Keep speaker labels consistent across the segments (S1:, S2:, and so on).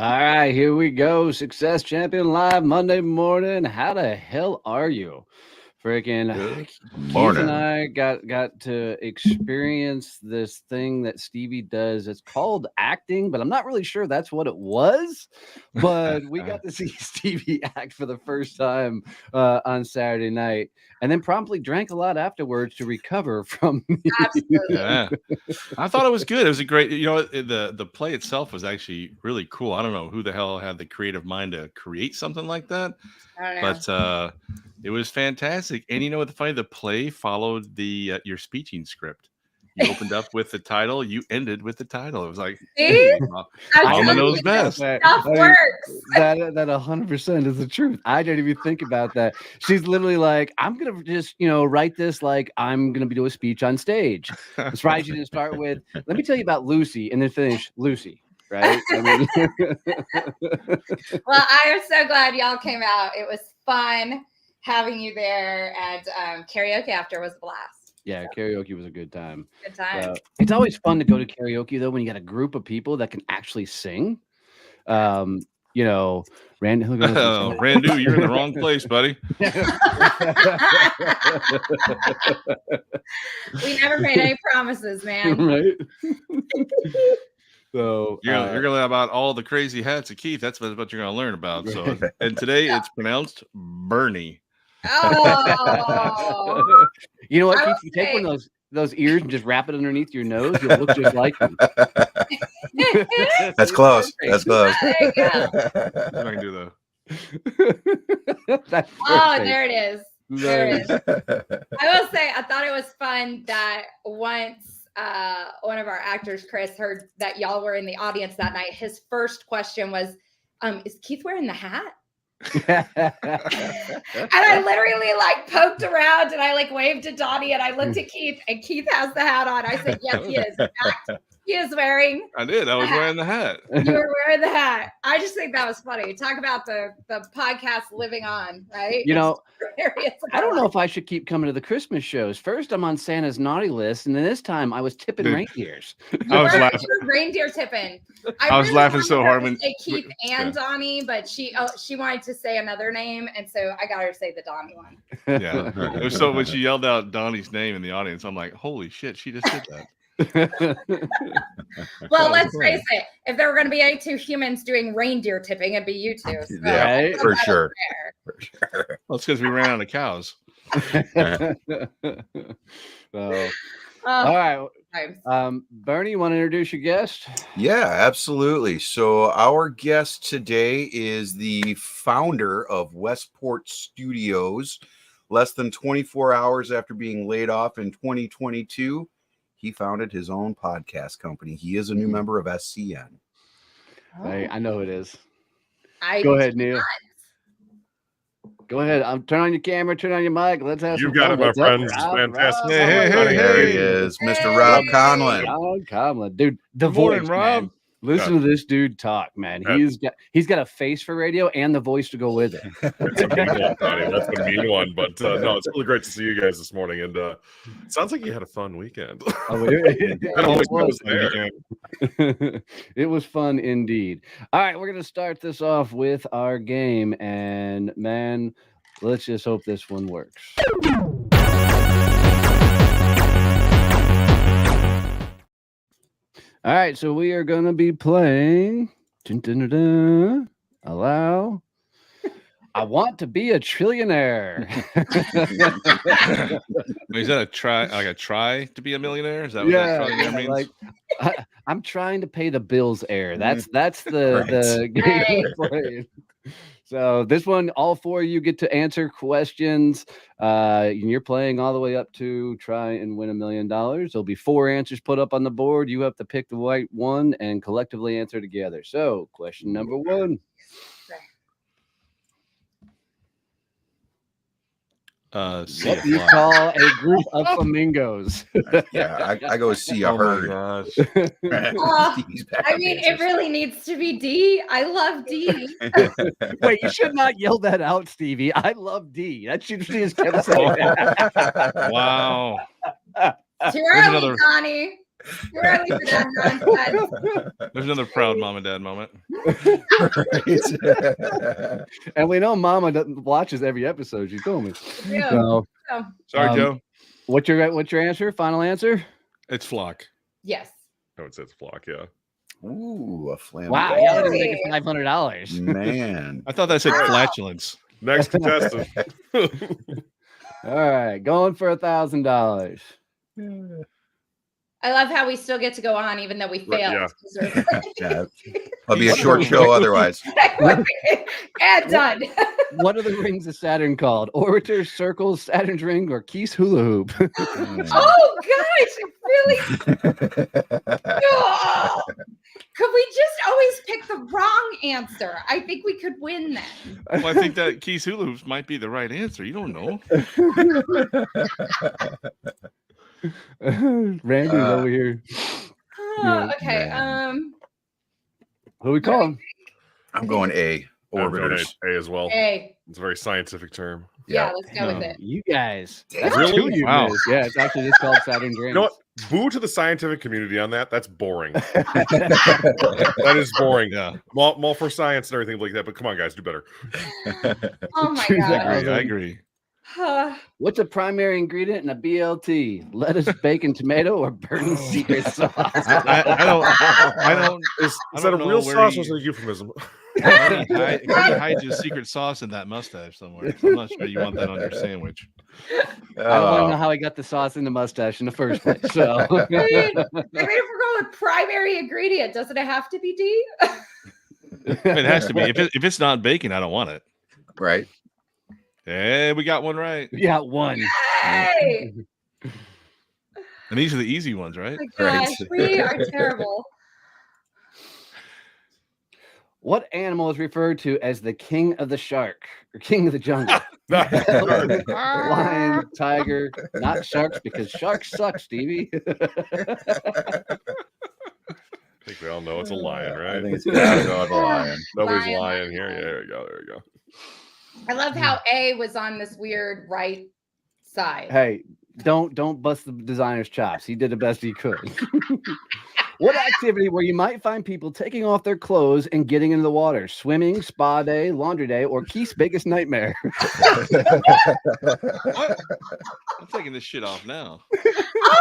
S1: All right, here we go. Success Champion Live Monday morning. How the hell are you? Freaking Keith and I got to experience this thing that Stevie does. It's called acting, but I'm not really sure that's what it was. But we got to see Stevie act for the first time on Saturday night, and then promptly drank a lot afterwards to recover from.
S2: Absolutely.
S3: Yeah, I thought it was good. It was a great, the play itself was actually really cool. I don't know who the hell had the creative mind to create something like that,
S2: I don't know.
S3: but it was fantastic. And you know what? The funny, the play followed the your speeching script. You opened up with the title. You ended with the title. It was like,
S2: See?
S3: on the nose best.
S2: Stuff works.
S1: That 100% is the truth. I didn't even think about that. She's literally like, I'm gonna just write this like I'm gonna be doing a speech on stage. I'm surprised you didn't start with, let me tell you about Lucy, and then finish Lucy. Right? I mean,
S2: well, I am so glad y'all came out. It was fun having you there, and karaoke after was a blast.
S1: Yeah, karaoke was a good time.
S2: Good time.
S1: It's always fun to go to karaoke though when you got a group of people that can actually sing. Randy,
S3: Randu, you're in the wrong place, buddy.
S2: We never made any promises, man.
S1: Right? So
S3: you're gonna learn about all the crazy hats of Keith. That's what you're gonna learn about. So, and today it's pronounced Bernie.
S2: Oh,
S1: you know what, Keith? You take one of those ears and just wrap it underneath your nose. You'll look just like him.
S4: That's close. That's close.
S2: There you go.
S3: I'm not gonna do though.
S2: There it is. There it is. I will say, I thought it was fun that once one of our actors, Chris, heard that y'all were in the audience that night. His first question was, "Is Keith wearing the hat?" And I literally poked around and I waved to Donnie and I looked at Keith and Keith has the hat on. I said, yes, he is. In fact, he is wearing.
S3: I did. I was wearing the hat.
S2: You were wearing the hat. I just think that was funny. Talk about the podcast living on, right?
S1: I don't know if I should keep coming to the Christmas shows. First, I'm on Santa's naughty list, and then this time I was tipping reindeers.
S3: I was laughing.
S2: Reindeer tipping.
S3: I was laughing so hard when
S2: Keith and Donnie, but she wanted to say another name, and so I got her to say the Donnie one.
S3: Yeah. It was so when she yelled out Donnie's name in the audience, I'm like, holy shit, she just did that.
S2: Well, let's face it. If there were going to be two humans doing reindeer tipping, it'd be you two. So
S4: right? For sure.
S3: Well, it's because we ran out of cows.
S1: All right. Bernie, you want to introduce your guest?
S4: Yeah, absolutely. So our guest today is the founder of Westport Studios. Less than 24 hours after being laid off in 2022, he founded his own podcast company. He is a new member of SCN.
S1: I know it is. Go ahead, Neil. Go ahead. Turn on your camera. Turn on your mic. Let's have some fun.
S5: You got it, my friend. It's fantastic.
S4: There he is, Mr. Rob Conlon.
S1: Rob Conlon, dude. The
S3: Good morning,
S1: voice,
S3: Rob.
S1: man. Listen to this dude talk, man. He's got a face for radio and the voice to go with it.
S5: That's a mean one, Donnie. That's a mean one. But no, it's really great to see you guys this morning. And it sounds like you had a fun weekend.
S1: It was fun indeed. All right, we're gonna start this off with our game, and man, let's just hope this one works. All right, so we are going to be playing Allow. I want to be a trillionaire.
S3: Is that a try to be a millionaire? Is that what that trillionaire means?
S1: I'm trying to pay the bills air. That's the game we're playing. So this one, all four of you get to answer questions. You're playing all the way up to try and win $1 million. There'll be 4 answers put up on the board. You have to pick the right one and collectively answer together. So question number 1.
S3: What
S1: do you call a group of flamingos?
S4: Yeah, I go see a herd.
S2: I mean, it really needs to be D. I love D.
S1: Wait, you should not yell that out, Stevie. I love D. That should be his kept saying.
S3: Wow.
S2: Too early, Donnie. Purely for that nonsense.
S3: There's another proud mom and dad moment.
S1: And we know Mama watches every episode. She told me.
S2: Yeah.
S1: So,
S3: Sorry, Joe.
S1: what's your answer? Final answer?
S3: It's flock.
S2: Yes.
S5: No, it says flock. Yeah.
S4: Ooh, a flaming.
S1: Wow, y'all didn't make it $500.
S4: Man.
S3: I thought that said flatulence.
S5: Next contestant.
S1: All right, going for $1,000.
S2: I love how we still get to go on even though we failed.
S4: Yeah. I'll be a short show otherwise.
S2: And done.
S1: What are the rings of Saturn called? Orbiter, circle, Saturn's ring, or Keith's hula hoop?
S2: Oh gosh, really? Oh. Could we just always pick the wrong answer? I think we could win then.
S3: Well, I think that Keith's hula hoops might be the right answer. You don't know.
S1: Randy's over here.
S2: Oh, okay.
S1: Who we call him?
S4: I'm going A. Orbiters.
S5: A as well.
S2: A.
S5: It's a very scientific term.
S2: Yeah, let's go with it.
S1: You guys.
S4: That's
S1: That's
S5: really?
S1: two you
S3: Wow.
S1: missed. Yeah, it's actually just called Saturn's rings.
S5: You know what? Boo to the scientific community on that. That's boring. That is boring.
S3: Yeah,
S5: I'm all for science and everything like that, but come on, guys, do better.
S2: Oh my
S3: I
S2: god.
S3: agree. I agree.
S1: What's a primary ingredient in a BLT? Lettuce, bacon, tomato, or burnt secret sauce?
S3: I don't.
S5: Is
S3: I
S5: that a
S3: don't
S5: real
S3: know where
S5: sauce
S3: he-
S5: or is it a euphemism?
S3: He hides his secret sauce in that mustache somewhere. I'm not sure you want that on your sandwich.
S1: I don't want to know how he got the sauce in the mustache in the first place. So
S2: I mean, if we're going with primary ingredient, doesn't it have to be D?
S3: It has to be. If it's not bacon, I don't want it.
S4: Right.
S3: Hey, we got one right.
S1: you got one.
S2: Hey!
S3: And these are the easy ones, right?
S2: Oh my gosh, we are terrible.
S1: What animal is referred to as the king of the shark or king of the jungle? Lion, tiger, not sharks because sharks suck, Stevie.
S5: I think we all know it's a lion, right?
S4: I think it's gotta go with a lion.
S5: Nobody's
S2: Lion,
S5: lying
S2: lion,
S5: here.
S2: lion.
S5: Yeah, there we go. There we go.
S2: I love how A was on this weird right side.
S1: Hey, don't bust the designer's chops. He did the best he could. What activity where you might find people taking off their clothes and getting into the water? Swimming, spa day, laundry day, or Keith's biggest nightmare?
S3: What? I'm taking this shit off now.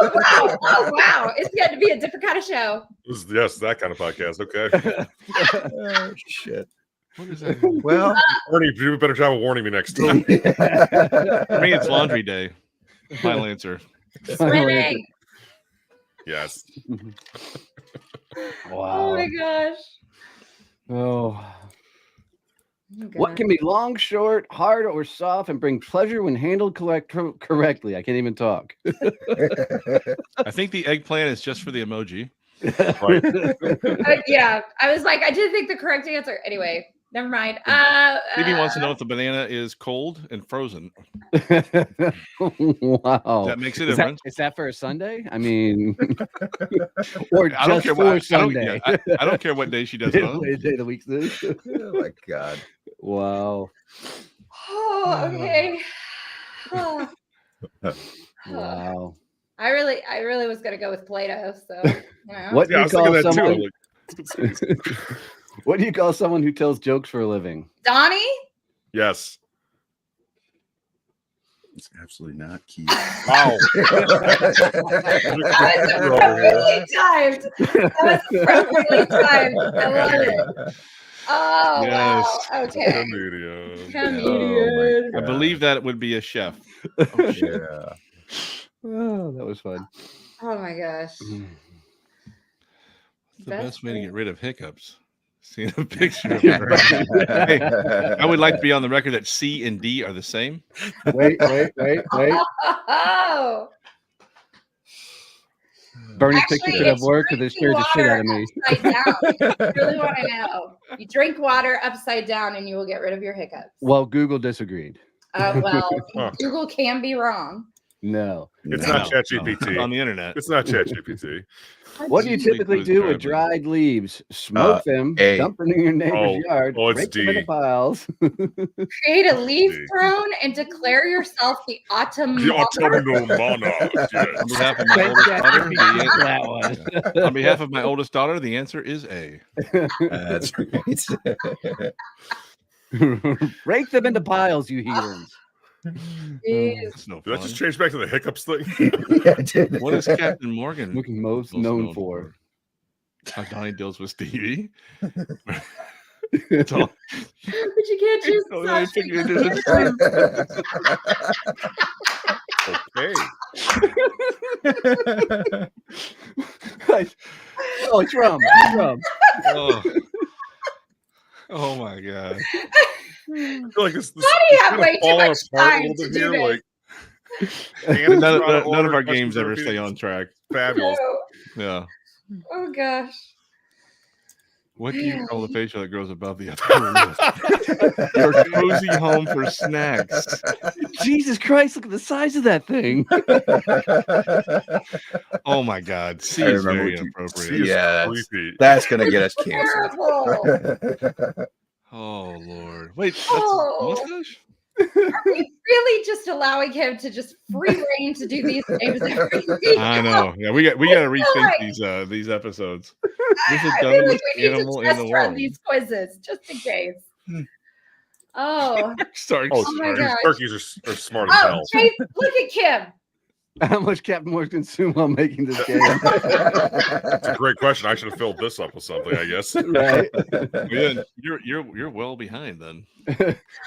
S2: Oh wow! Oh wow! It's getting to be a different kind of show.
S5: Yes, that kind of podcast. Okay.
S4: Oh, shit.
S3: What is that?
S4: Well,
S5: Ernie, do a better job of warning me next time.
S3: For me, it's laundry day. Final answer.
S2: Swimming.
S5: Yes.
S2: Oh
S1: Wow.
S2: my gosh.
S1: Oh.
S2: Oh,
S1: What
S2: God.
S1: can be long, short, hard, or soft and bring pleasure when handled correctly? I can't even talk.
S3: I think the eggplant is just for the emoji.
S5: Right.
S2: Yeah, I was like, I didn't think the correct answer. Anyway, never mind.
S3: Maybe he wants to know if the banana is cold and frozen.
S1: Wow.
S3: That makes a
S1: Is
S3: difference.
S1: is that for a Sunday? I mean, or
S3: I don't
S1: just
S3: care
S1: for
S3: what
S1: Sunday?
S3: I don't care what day she does it on.
S1: What day of the week this?
S4: oh my God.
S1: Wow.
S2: Oh, okay. Oh.
S1: Wow.
S2: I really was gonna go with Play-Doh. So you know.
S1: What do
S5: Yeah, I
S1: you
S5: was thinking
S1: call
S5: that too.
S1: someone?
S5: I'm like,
S1: What do you call someone who tells jokes for a living?
S2: Donnie?
S5: yes.
S4: It's absolutely not key.
S5: Wow.
S2: That was appropriately timed. That was appropriately timed. I love it. Oh
S3: Yes.
S2: wow. Okay.
S5: Comedian.
S2: Comedian.
S3: I believe that it would be a chef.
S1: Oh, shit.
S4: Yeah.
S1: Oh, that was fun.
S2: Oh my gosh.
S3: What's the
S2: That's
S3: best way to
S2: great.
S3: get rid of hiccups? Seeing a picture of her. Hey, I would like to be on the record that C and D are the same.
S1: Wait.
S2: Oh.
S1: Bernie's
S2: Actually,
S1: picture could have
S2: it's
S1: worked because it scared the shit out of me.
S2: Upside down. I really want to know. You drink water upside down and you will get rid of your hiccups.
S1: Well, Google disagreed.
S2: Well,
S5: Huh.
S2: Google can be wrong.
S1: No.
S5: It's
S3: No,
S5: not ChatGPT.
S3: no, on the internet.
S5: It's not ChatGPT.
S1: What do you typically do with dried leaves? Smoke them, dump them in your neighbor's yard,
S5: it's
S1: break them into piles.
S2: Create a leaf throne and declare yourself the autumnal
S5: monarch.
S3: On behalf of my oldest daughter, on behalf of my oldest daughter, the answer is A.
S4: That's right.
S1: Break them into piles, you heathens.
S3: That's no
S5: Did that
S3: fun.
S5: just change back to the hiccups thing?
S4: Yeah, it did.
S3: What is Captain Morgan
S1: Most known for?
S3: How Donnie deals with Stevie.
S2: But you can't choose
S5: Okay.
S1: Oh, it's rum.
S3: Oh my god.
S5: I feel like this
S2: Why do you have
S5: kinda
S2: way too
S5: falling
S2: much
S5: apart
S2: time
S5: a little
S2: to
S5: bit
S2: do
S5: here,
S2: this?
S5: like
S3: None of our games ever stay on track.
S5: Fabulous.
S3: Yeah.
S2: Oh gosh.
S3: What do you call the facial that grows above the upper lip? Your cozy home for snacks.
S1: Jesus Christ, look at the size of that thing.
S3: Oh my god. C
S4: I
S3: is
S4: remember
S3: very
S4: what you-
S3: inappropriate.
S4: Yeah,
S5: Creepy.
S4: that's gonna get us canceled.
S2: Terrible.
S3: Oh Lord. Wait, that's
S2: Oh.
S3: a mustache?
S2: Are we really just allowing him to just free reign to do these games every week?
S3: I know. Yeah, we got to rethink
S2: like-
S3: these episodes.
S2: I
S3: This is
S2: feel
S3: dumbest
S2: like we need
S3: animal
S2: to
S3: in the
S2: test run
S3: world.
S2: these quizzes just in case. Oh,
S3: Starks.
S5: Oh,
S2: my
S5: these
S2: gosh.
S5: turkeys are smart as
S2: oh,
S5: hell.
S2: Chase, look at Kim.
S1: How much Captain Morgan consumed while making this game?
S5: That's a great question. I should have filled this up with something, I guess.
S1: Right.
S3: Yeah, you're well behind then.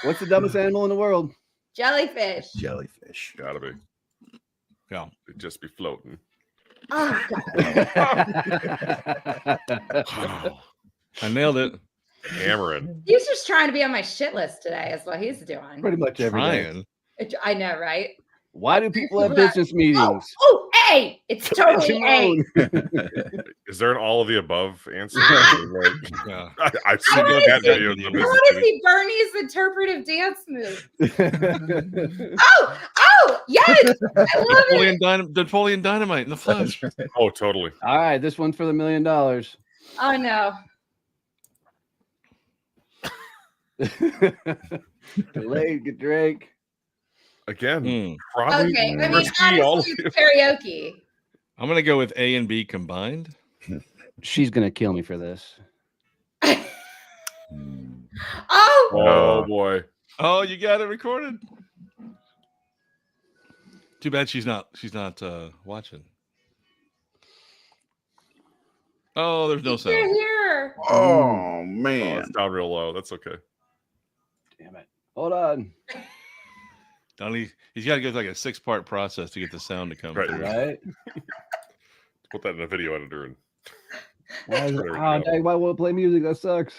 S1: What's the dumbest animal in the world?
S2: Jellyfish.
S4: Jellyfish.
S5: Gotta be.
S3: Yeah.
S5: It'd just be floating.
S2: Oh god.
S3: I nailed it.
S5: Hammering.
S2: He's just trying to be on my shit list today, is what he's doing.
S1: Pretty much every day.
S3: Trying.
S2: I know, right?
S1: Why do people have business meetings?
S2: Oh, A. It's totally A.
S5: Is there an all of the above answer?
S3: Yeah.
S5: I've seen
S2: wanna
S5: that
S2: see-
S5: video. Of the
S2: I
S5: business
S2: want to
S5: meeting.
S2: see Bernie's interpretive dance move. Oh, yes. I love it.
S3: Napoleon Dynamite in the flesh.
S5: Oh, totally.
S1: All right, this one's for the $1 million.
S2: Oh, no.
S1: Delayed, get Drake.
S5: Again, probably.
S2: Okay, I mean,
S5: risky, all of
S2: honestly, karaoke.
S3: I'm gonna go with A and B combined.
S1: She's gonna kill me for this.
S2: Oh,
S5: Oh boy.
S3: Oh, you got it recorded. Too bad she's not watching. Oh, there's no
S2: you're
S3: sound.
S2: here.
S4: Oh
S5: Oh,
S4: man.
S5: it's down real low. That's okay.
S1: Damn it. Hold on.
S3: Donnie, he's got to go through like a 6-part process to get the sound to come
S5: Right.
S3: through.
S1: Right?
S5: Put that in a video editor and
S1: Why,
S5: There we go.
S1: dang, why won't it play music? That sucks.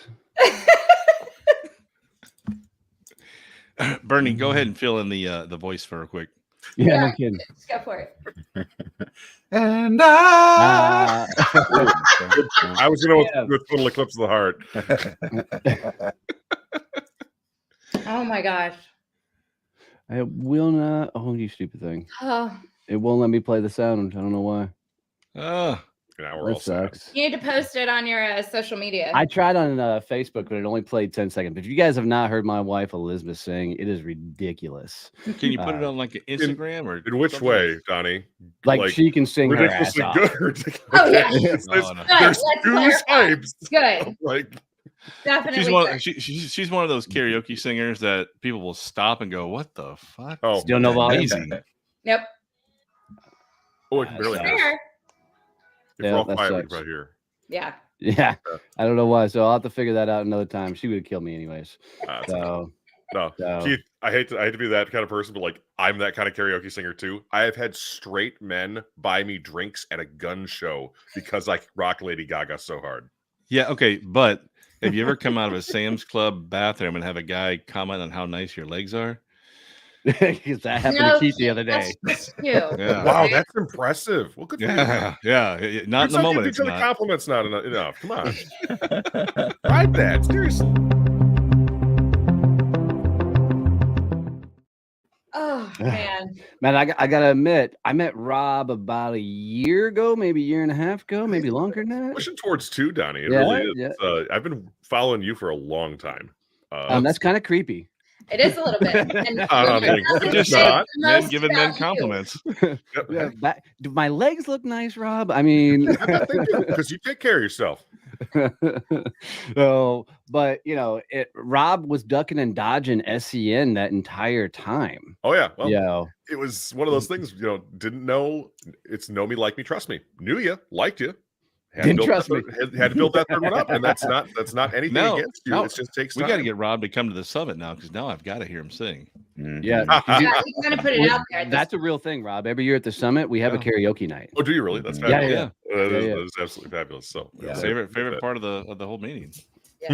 S3: Bernie, go ahead and fill in the voice for her quick.
S1: Yeah, no
S2: Yeah.
S1: kidding.
S2: Let's go for it.
S4: And I.
S5: I was gonna
S1: Yeah.
S5: with Little Eclipse of the Heart.
S2: Oh, my gosh.
S1: I will not. Oh, you stupid thing.
S2: Oh,
S1: It won't let me play the sound. I don't know why.
S3: Ah,
S5: Now we're all
S1: That
S5: sad.
S1: sucks.
S2: you need to post it on your social media.
S1: I tried on Facebook, but it only played 10 seconds. But if you guys have not heard my wife Elizabeth sing, it is ridiculous.
S3: can you put it on like an Instagram or
S5: In which
S3: something?
S5: way, Donnie?
S1: Like, she can sing her ass
S5: Ridiculously
S1: off.
S5: good. or ridiculously-
S2: Oh, yeah.
S5: It's-
S3: No, no.
S5: There's
S2: Let's
S5: two
S2: clarify.
S5: types.
S2: Good.
S5: Like
S2: Definitely.
S3: She's one.
S2: good.
S3: She's one of those karaoke singers that people will stop and go, "What the fuck?"
S5: oh,
S1: Still no volume.
S3: Amazing.
S2: Nope.
S5: oh, I can barely hear.
S2: There.
S5: If
S1: Yeah,
S5: we're all
S1: that
S5: quiet, we
S1: sucks.
S5: can probably hear.
S2: Yeah.
S1: Yeah, I don't know why. So I'll have to figure that out another time. She would have killed me anyways.
S5: It's
S1: So
S5: No,
S1: So-
S5: Keith, I hate to be that kind of person, but like I'm that kind of karaoke singer too. I have had straight men buy me drinks at a gun show because I rock Lady Gaga so hard.
S3: Yeah. Okay. But have you ever come out of a Sam's Club bathroom and have a guy comment on how nice your legs are?
S1: because that happened
S2: No,
S1: to Keith the other day.
S2: That's just you.
S3: Yeah.
S5: Wow, that's impressive. Well, good for you.
S3: Yeah. Yeah. Not in the moment. It's
S5: Each other
S3: not.
S5: compliments not enough. Come on, try that seriously.
S2: Oh man,
S1: I gotta admit, I met Rob about a year ago, maybe a year and a half ago, maybe longer than that.
S5: Pushing towards 2, Donnie. It
S1: Yeah,
S5: really is.
S1: yeah.
S5: I've been following you for a long time.
S1: That's kind of creepy.
S2: it is a little bit. And
S5: It
S3: Just
S5: not.
S3: men giving men compliments.
S1: Yeah, do my legs look nice, Rob? I mean,
S5: Because you take care of yourself.
S1: so, but you know, Rob was ducking and dodging SCN that entire time.
S5: Oh yeah, well,
S1: Yeah,
S5: it was one of those things. Didn't know. It's know me, like me, trust me. Knew you, liked you.
S1: Didn't trust me.
S5: Had to build that third one up, and that's not anything against you.
S3: No,
S5: it just takes
S3: we
S5: time.
S3: got to get Rob to come to the summit now because now I've got to hear him sing.
S1: Yeah,
S2: you kind of put it out there.
S1: That's a real thing, Rob. Every year at the summit, we have a karaoke night.
S5: Oh, do you really? That's
S1: Yeah,
S5: fabulous.
S1: yeah.
S5: That is absolutely fabulous. So,
S3: Favorite part of the whole meeting.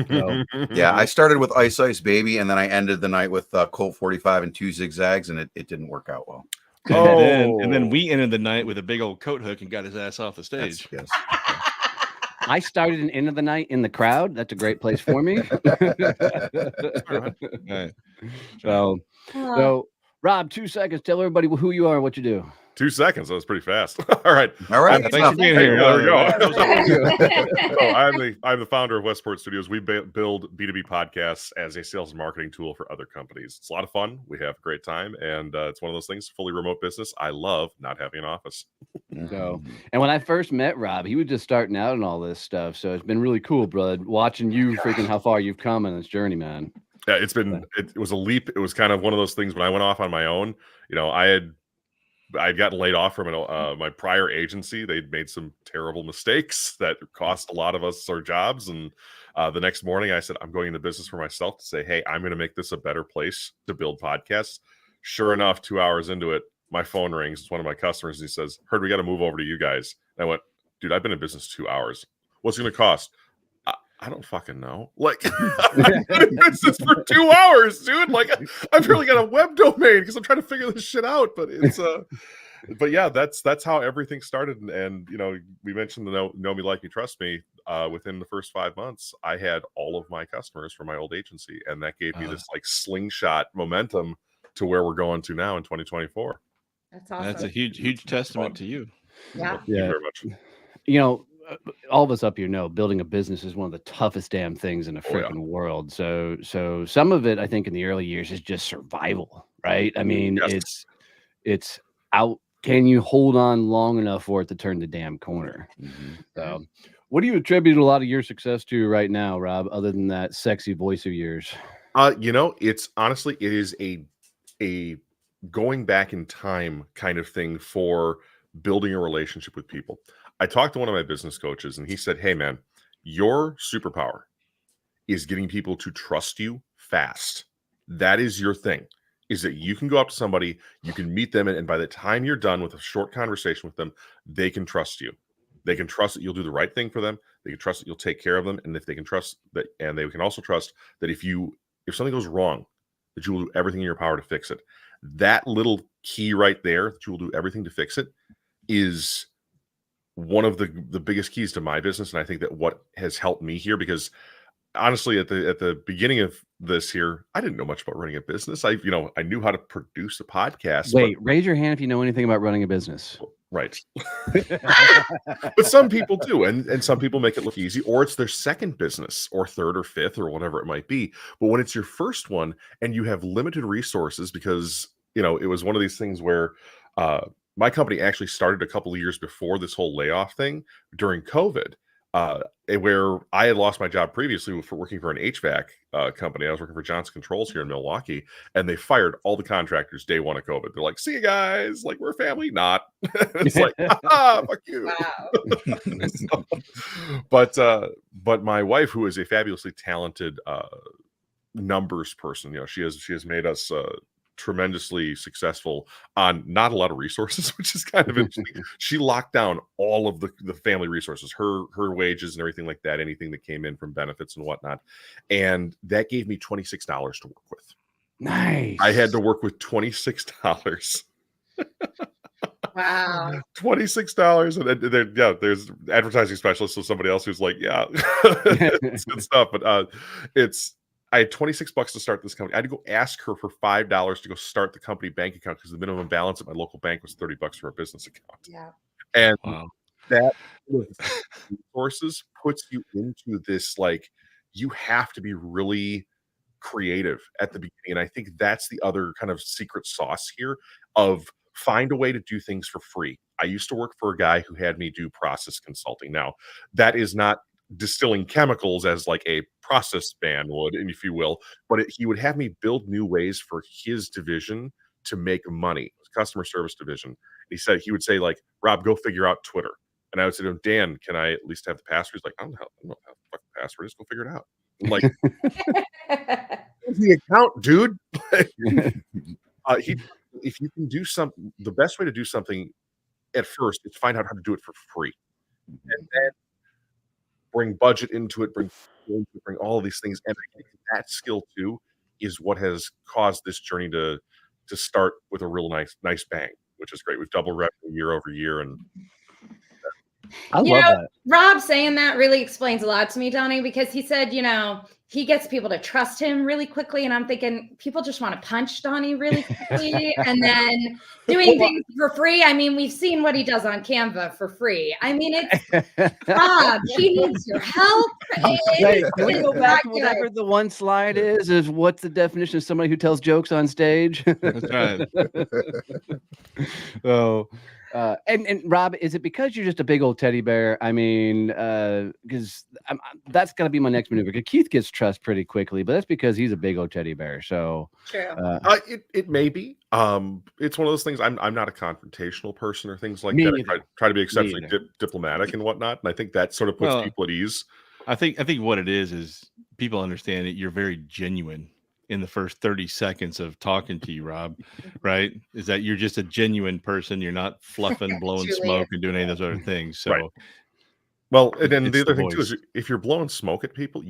S1: So,
S4: Yeah, I started with Ice Ice Baby, and then I ended the night with Colt 45 and 2 zigzags, and it didn't work out well.
S3: And then we ended the night with a big old coat hook and got his ass off the stage.
S4: Yes.
S1: I started an end of the night in the crowd. That's a great place for me.
S3: Right.
S1: So, Rob, 2 seconds. Tell everybody who you are and what you do.
S5: 2 seconds. That was pretty fast. All right.
S3: Thanks for being here.
S5: There we go. I'm the founder of Westport Studios. We build B2B podcasts as a sales and marketing tool for other companies. It's a lot of fun. We have a great time, and it's one of those things. Fully remote business. I love not having an office.
S1: So, and when I first met Rob, he was just starting out and all this stuff. So it's been really cool, brother, watching you freaking how far you've come in this journey, man.
S5: Yeah, it was a leap. It was kind of one of those things when I went off on my own. I'd gotten laid off from my prior agency. They'd made some terrible mistakes that cost a lot of us our jobs. And the next morning I said, I'm going into business for myself to say, hey, I'm going to make this a better place to build podcasts. Sure enough, 2 hours into it, my phone rings. It's one of my customers. And he says, heard we got to move over to you guys. And I went, dude, I've been in business 2 hours. What's it going to cost? I don't fucking know. Like, I've been in business for 2 hours, dude. Like, I've really got a web domain because I'm trying to figure this shit out. But it's but yeah, that's how everything started. And we mentioned the know me, like me, trust me. Within the first 5 months, I had all of my customers from my old agency, and that gave me this like slingshot momentum to where we're going to now in 2024.
S2: That's awesome.
S3: That's a huge testament to you.
S2: Yeah.
S5: Thank you very much.
S1: All of us up here know building a business is one of the toughest damn things in the freaking world. So some of it, I think, in the early years is just survival, right? I mean, it's out. Can you hold on long enough for it to turn the damn corner? So, what do you attribute a lot of your success to right now, Rob? Other than that sexy voice of yours?
S5: It's honestly, it is a going back in time kind of thing for building a relationship with people. I talked to one of my business coaches, and he said, hey, man, your superpower is getting people to trust you fast. That is your thing, is that you can go up to somebody, you can meet them, and by the time you're done with a short conversation with them, they can trust you. They can trust that you'll do the right thing for them. They can trust that you'll take care of them. And if they can trust that, and they can also trust that if something goes wrong, that you will do everything in your power to fix it. That little key right there, that you will do everything to fix it, is one of the biggest keys to my business. And I think that what has helped me here, because honestly, at the beginning of this here, I didn't know much about running a business. I knew how to produce a podcast.
S1: Wait, raise your hand if you know anything about running a business.
S5: Right. But some people do, and some people make it look easy, or it's their second business or third or fifth or whatever it might be. But when it's your first one and you have limited resources, because it was one of these things where my company actually started a couple of years before this whole layoff thing during COVID, where I had lost my job previously for working for an HVAC company. I was working for Johnson Controls here in Milwaukee, and they fired all the contractors day one of COVID. They're like, see you guys, like, we're a family, not. It's like, fuck you.
S2: Wow.
S5: But my wife, who is a fabulously talented numbers person, she has made us tremendously successful on not a lot of resources, which is kind of interesting. She locked down all of the family resources, her wages and everything like that, anything that came in from benefits and whatnot. And that gave me $26 to work with.
S1: Nice.
S5: I had to work with $26.
S2: Wow.
S5: $26. And there's advertising specialists, so somebody else who's like, it's good stuff. But I had $26 to start this company. I had to go ask her for $5 to go start the company bank account because the minimum balance at my local bank was $30 for a business account.
S2: Yeah.
S5: And
S3: Wow.
S5: that resources puts you into this, like, you have to be really creative at the beginning. And I think that's the other kind of secret sauce here of find a way to do things for free. I used to work for a guy who had me do process consulting. Now, that is not distilling chemicals as like a process man would, and if you will, but he would have me build new ways for his division to make money, customer service division. He said, he would say, like, Rob, go figure out Twitter. And I would say to him, Dan, can I at least have the password? He's like, I don't know how the fucking password is. Go figure it out. I'm like, where's the account, dude? If you can do something, the best way to do something at first is find out how to do it for free. And then bring budget into it, bring all of these things. And I think that skill too is what has caused this journey to start with a real nice bang, which is great. We've doubled revenue year over year, and
S1: I love that.
S2: Rob saying that really explains a lot to me, Donnie, because he said, he gets people to trust him really quickly. And I'm thinking people just want to punch Donnie really quickly and then doing things for free. I mean, we've seen what he does on Canva for free. I mean, it's Rob, he needs your help.
S1: Hey, can we go back to whatever the one slide is what's the definition of somebody who tells jokes on stage?
S3: That's right.
S1: So, and Rob, is it because you're just a big old teddy bear? I mean, because that's got to be my next maneuver. Because Keith gets trust pretty quickly, but that's because he's a big old teddy bear. So,
S2: true.
S5: It may be. It's one of those things. I'm not a confrontational person or things like that. I try to be exceptionally diplomatic and whatnot, and I think that sort of puts people at ease.
S3: I think what it is people understand that you're very genuine in the first 30 seconds of talking to you, Rob, right? Is that you're just a genuine person. You're not fluffing, blowing smoke and doing any of those other things. So,
S5: right. Well, and then the other thing too is if you're blowing smoke at people,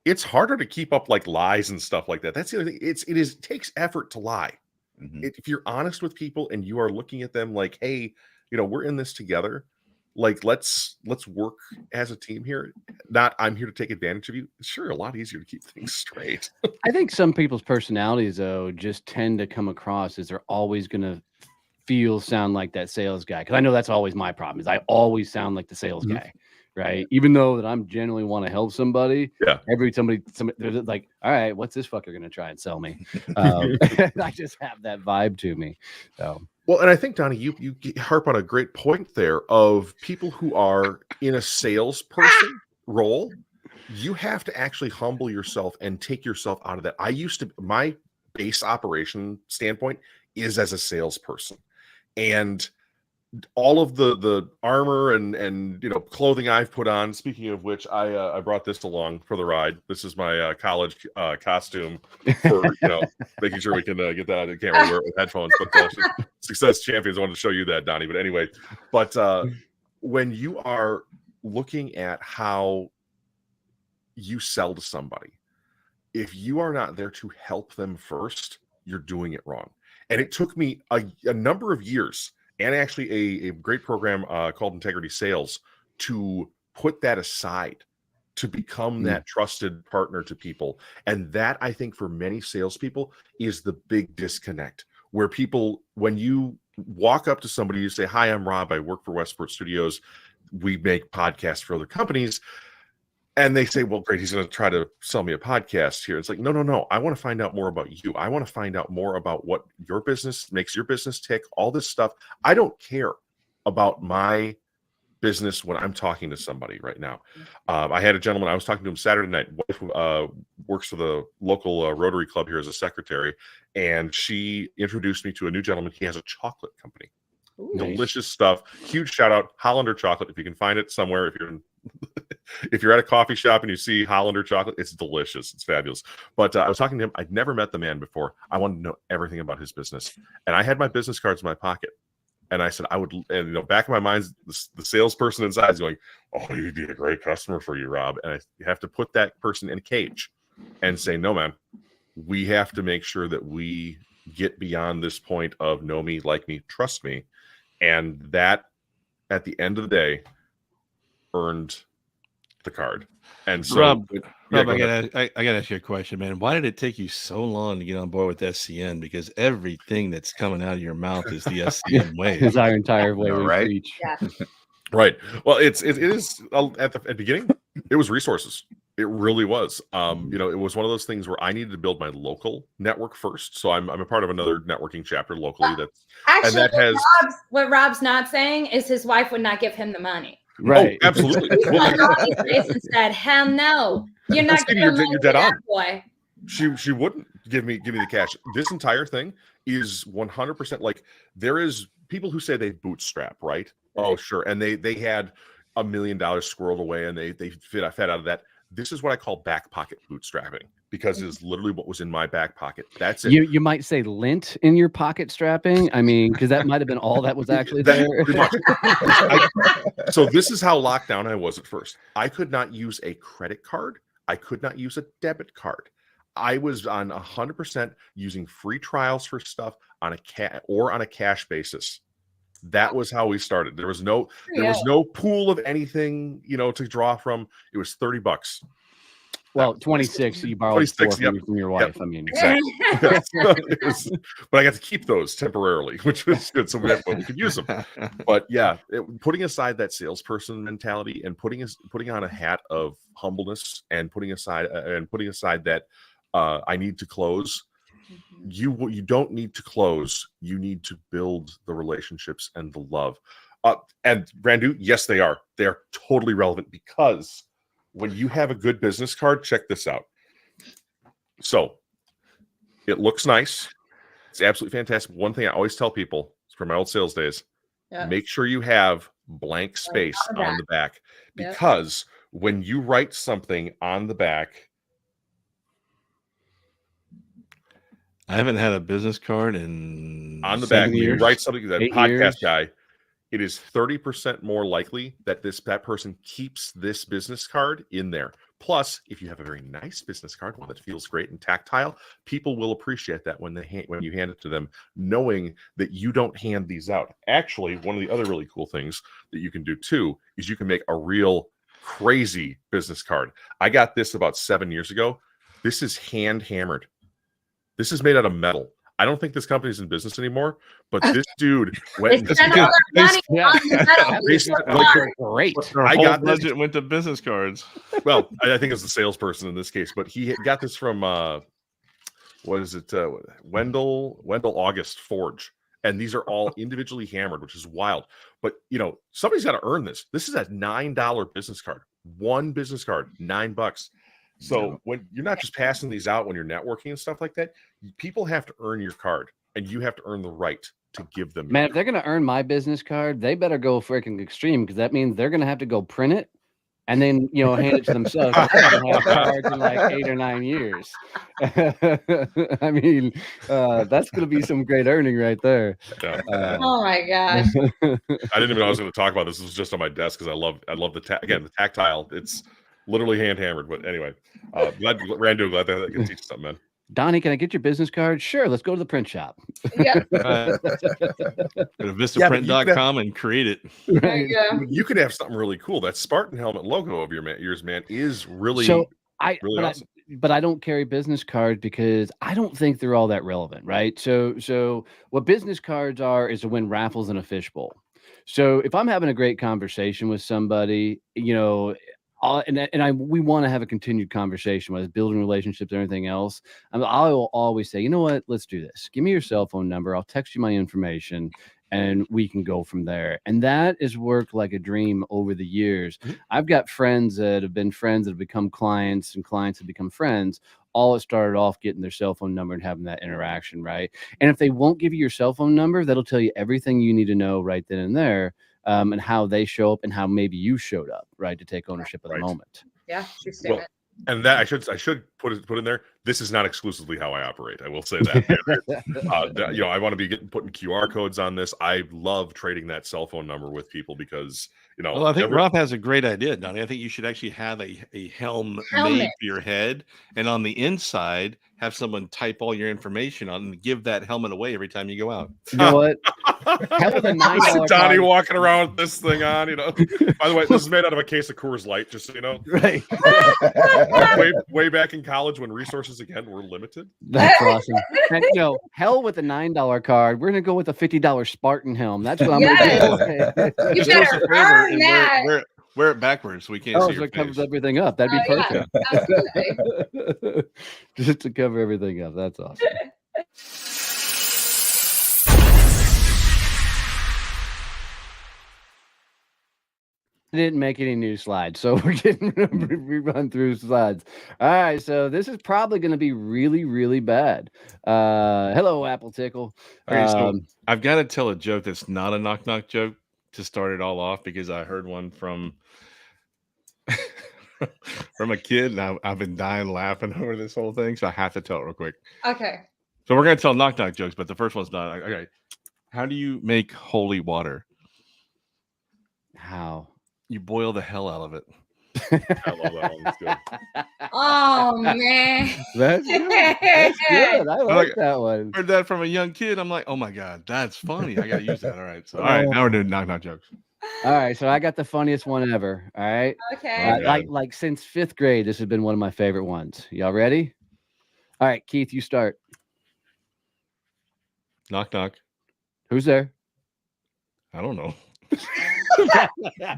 S5: it's harder to keep up like lies and stuff like that. That's the other thing. It takes effort to lie. Mm-hmm. If you're honest with people and you are looking at them like, hey, we're in this together. Like, let's work as a team here. Not I'm here to take advantage of you. It's sure a lot easier to keep things straight.
S1: I think some people's personalities, though, just tend to come across as they're always going to sound like that sales guy. Because I know that's always my problem is I always sound like the sales guy, right? Even though that I'm genuinely want to help somebody. Yeah. Somebody, they're like, all right, what's this fucker going to try and sell me? I just have that vibe to me. So.
S5: Well, and I think, Donnie, you harp on a great point there of people who are in a salesperson role. You have to actually humble yourself and take yourself out of that. My base operation standpoint is as a salesperson, and all of the armor and clothing I've put on. Speaking of which, I brought this along for the ride. This is my college costume for making sure we can get that out of the camera, wear it with headphones. But Success Champions, I wanted to show you that, Donnie. But anyway, when you are looking at how you sell to somebody, if you are not there to help them first, you're doing it wrong. And it took me a number of years and actually a great program called Integrity Sales to put that aside, to become that trusted partner to people. And that, I think, for many salespeople is the big disconnect, where people, when you walk up to somebody, you say, hi, I'm Rob. I work for Westport Studios. We make podcasts for other companies. And they say, well, great, he's going to try to sell me a podcast here. It's like, no. I want to find out more about you. I want to find out more about what your business makes your business tick, all this stuff. I don't care about my business when I'm talking to somebody right now. I had a gentleman, I was talking to him Saturday night. Wife works for the local Rotary Club here as a secretary. And she introduced me to a new gentleman. He has a chocolate company. Ooh, delicious stuff. Huge shout out, Hollander chocolate. If you can find it somewhere, if you're at a coffee shop and you see Hollander chocolate, it's delicious. It's fabulous. But I was talking to him. I'd never met the man before. I wanted to know everything about his business. And I had my business cards in my pocket. And I said, back in my mind, the salesperson inside is going, oh, you'd be a great customer for you, Rob. And I have to put that person in a cage and say, no, man, we have to make sure that we get beyond this point of know me, like me, trust me. And that, at the end of the day, earned the card. And so,
S3: Rob,
S5: I
S3: gotta ask you a question, man. Why did it take you so long to get on board with SCN? Because everything that's coming out of your mouth is the SCN way.
S1: It's our entire way we
S4: right?
S1: preach.
S2: Yeah.
S5: Right. Well, it is at the beginning, it was resources. It really was. It was one of those things where I needed to build my local network first. So I'm a part of another networking chapter locally.
S2: What Rob's not saying is his wife would not give him the money.
S1: Right.
S5: Oh, absolutely.
S2: Jason said, "Hell no, you're not giving
S5: you're dead on.
S2: boy."
S5: She wouldn't give me the cash. This entire thing is 100% like there is people who say they bootstrap, right? Oh, sure. And they had $1 million squirreled away and they fed out of that. This is what I call back pocket bootstrapping because it's literally what was in my back pocket. That's it.
S1: You might say lint in your pocket strapping. I mean, because that might have been all that was actually there.
S5: Pretty much. So this is how locked down I was at first. I could not use a credit card. I could not use a debit card. I was on 100% using free trials for stuff on a cash basis. That was how we started. There was no pool of anything, to draw from. It was $30.
S1: Well, 26 you borrowed
S5: 26,
S1: from your wife.
S5: Yep.
S1: I mean,
S5: exactly. But I got to keep those temporarily, which was good. So we could use them. But yeah, putting aside that salesperson mentality and putting on a hat of humbleness and putting aside that I need to close. You don't need to close. You need to build the relationships and the love. And Randu, yes, they are. They are totally relevant because when you have a good business card, check this out. So it looks nice. It's absolutely fantastic. One thing I always tell people from my old sales days, make sure you have blank space on the back because when you write something on the back,
S3: I haven't had a business card in
S5: on the back. When you write something, that podcast
S1: years.
S5: guy, it is 30% more likely that that person keeps this business card in there. Plus, if you have a very nice business card, one that feels great and tactile, people will appreciate that when you hand it to them, knowing that you don't hand these out. Actually, one of the other really cool things that you can do too is you can make a real crazy business card. I got this about 7 years ago. This is hand hammered. This is made out of metal. I don't think this company's in business anymore, but this dude went.
S2: Great.
S3: I got budget went to business cards.
S5: Well, I think it's the salesperson in this case, but he got this from what is it? Wendell August Forge, and these are all individually hammered, which is wild. But somebody's got to earn this. This is a $9 business card. One business card, $9. So when you're not just passing these out when you're networking and stuff like that, people have to earn your card and you have to earn the right to give them.
S1: Man, if they're going to earn my business card, they better go freaking extreme because that means they're going to have to go print it and then, hand it to themselves. I haven't had cards in like 8 or 9 years. I mean, that's going to be some great earning right there.
S5: Yeah.
S2: Oh my gosh.
S5: I didn't even know I was going to talk about this. This was just on my desk because I love the tactile. It's literally hand hammered, but anyway, glad that can teach something, man.
S1: Donnie, can I get your business card? Sure, let's go to the print shop.
S2: Yeah.
S3: Go to vistaprint.com and create it.
S2: There you go.
S5: You could have something really cool. That Spartan helmet logo of yours, man, is really awesome.
S1: But I don't carry business cards because I don't think they're all that relevant, right? So what business cards are is to win raffles in a fishbowl. So if I'm having a great conversation with somebody, we want to have a continued conversation, whether it's building relationships or anything else. I will always say, you know what, let's do this. Give me your cell phone number. I'll text you my information and we can go from there. And that has worked like a dream over the years. Mm-hmm. I've got friends that have been friends that have become clients and clients have become friends. All it started off getting their cell phone number and having that interaction, right? And if they won't give you your cell phone number, that'll tell you everything you need to know right then and there. And how they show up and how maybe you showed up, right, to take ownership of the moment.
S2: Yeah, true statement.
S5: And that I should put in there. This is not exclusively how I operate. I will say that. I want to be putting QR codes on this. I love trading that cell phone number with people because You know,
S3: Well, I think Rob has a great idea, Donnie. I think you should actually have a helmet made for your head, and on the inside, have someone type all your information on and give that helmet away every time you go out.
S1: You know what? Hell with a $9
S5: Donnie
S1: card.
S5: walking around with this thing on, you know. By the way, this is made out of a case of Coors Light, just so you know.
S1: Right.
S5: way back in college when resources again were limited.
S1: That's awesome. And hell with a $9 card. We're gonna go with a $50 Spartan helm. That's what I'm gonna do.
S2: You
S3: Just do us
S2: better
S3: a favor
S2: earn
S3: and
S2: that.
S3: wear it backwards so we can't
S1: Oh,
S3: see
S1: so
S3: your
S1: it covers
S3: face.
S1: everything up. That'd be perfect.
S2: Yeah, absolutely.
S1: Just to cover everything up. That's awesome. I didn't make any new slides, so we're getting rerun through slides. All right, so this is probably going to be really, really bad. Hello, Apple Tickle.
S3: Okay, so I've got to tell a joke that's not a knock joke to start it all off, because I heard one from from a kid, and I've been dying laughing over this whole thing, so I have to tell it real quick.
S2: Okay.
S3: So we're going to tell knock jokes, but the first one's not. Okay, how do you make holy water?
S1: How?
S3: You boil the hell out of it.
S5: I love that one. That's good.
S2: Oh man.
S1: That's good. That's good. I like that one.
S3: Heard that from a young kid. I'm like, oh my god, that's funny. I got to use that. All right, so all right, now we're doing knock jokes.
S1: All right, so I got the funniest one ever. All right.
S2: Okay.
S1: Like since 5th grade, this has been one of my favorite ones. Y'all ready? All right, Keith, you start.
S3: Knock.
S1: Who's there?
S3: I don't know.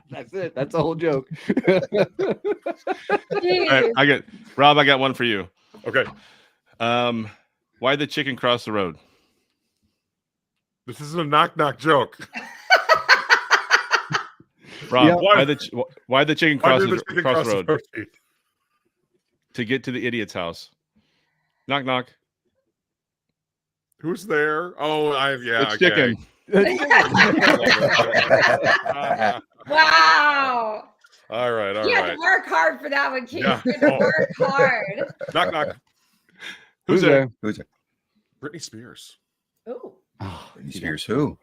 S1: That's it. That's the whole joke.
S3: All right, I got one for you.
S5: Okay.
S3: Why'd the chicken cross the road?
S5: This isn't a knock joke.
S3: Rob,
S1: Yeah.
S3: why'd the chicken cross the road?
S5: Keith?
S3: To get to the idiot's house. Knock.
S5: Who's there? Oh,
S3: It's
S5: okay.
S3: chicken.
S2: Wow.
S5: All right.
S2: You had to work hard for that one, Keith.
S5: Yeah.
S2: You had to work hard.
S5: Knock.
S3: Who's there?
S4: Who's there?
S5: Britney Spears.
S2: Ooh.
S1: Oh,
S4: Britney Spears. Who?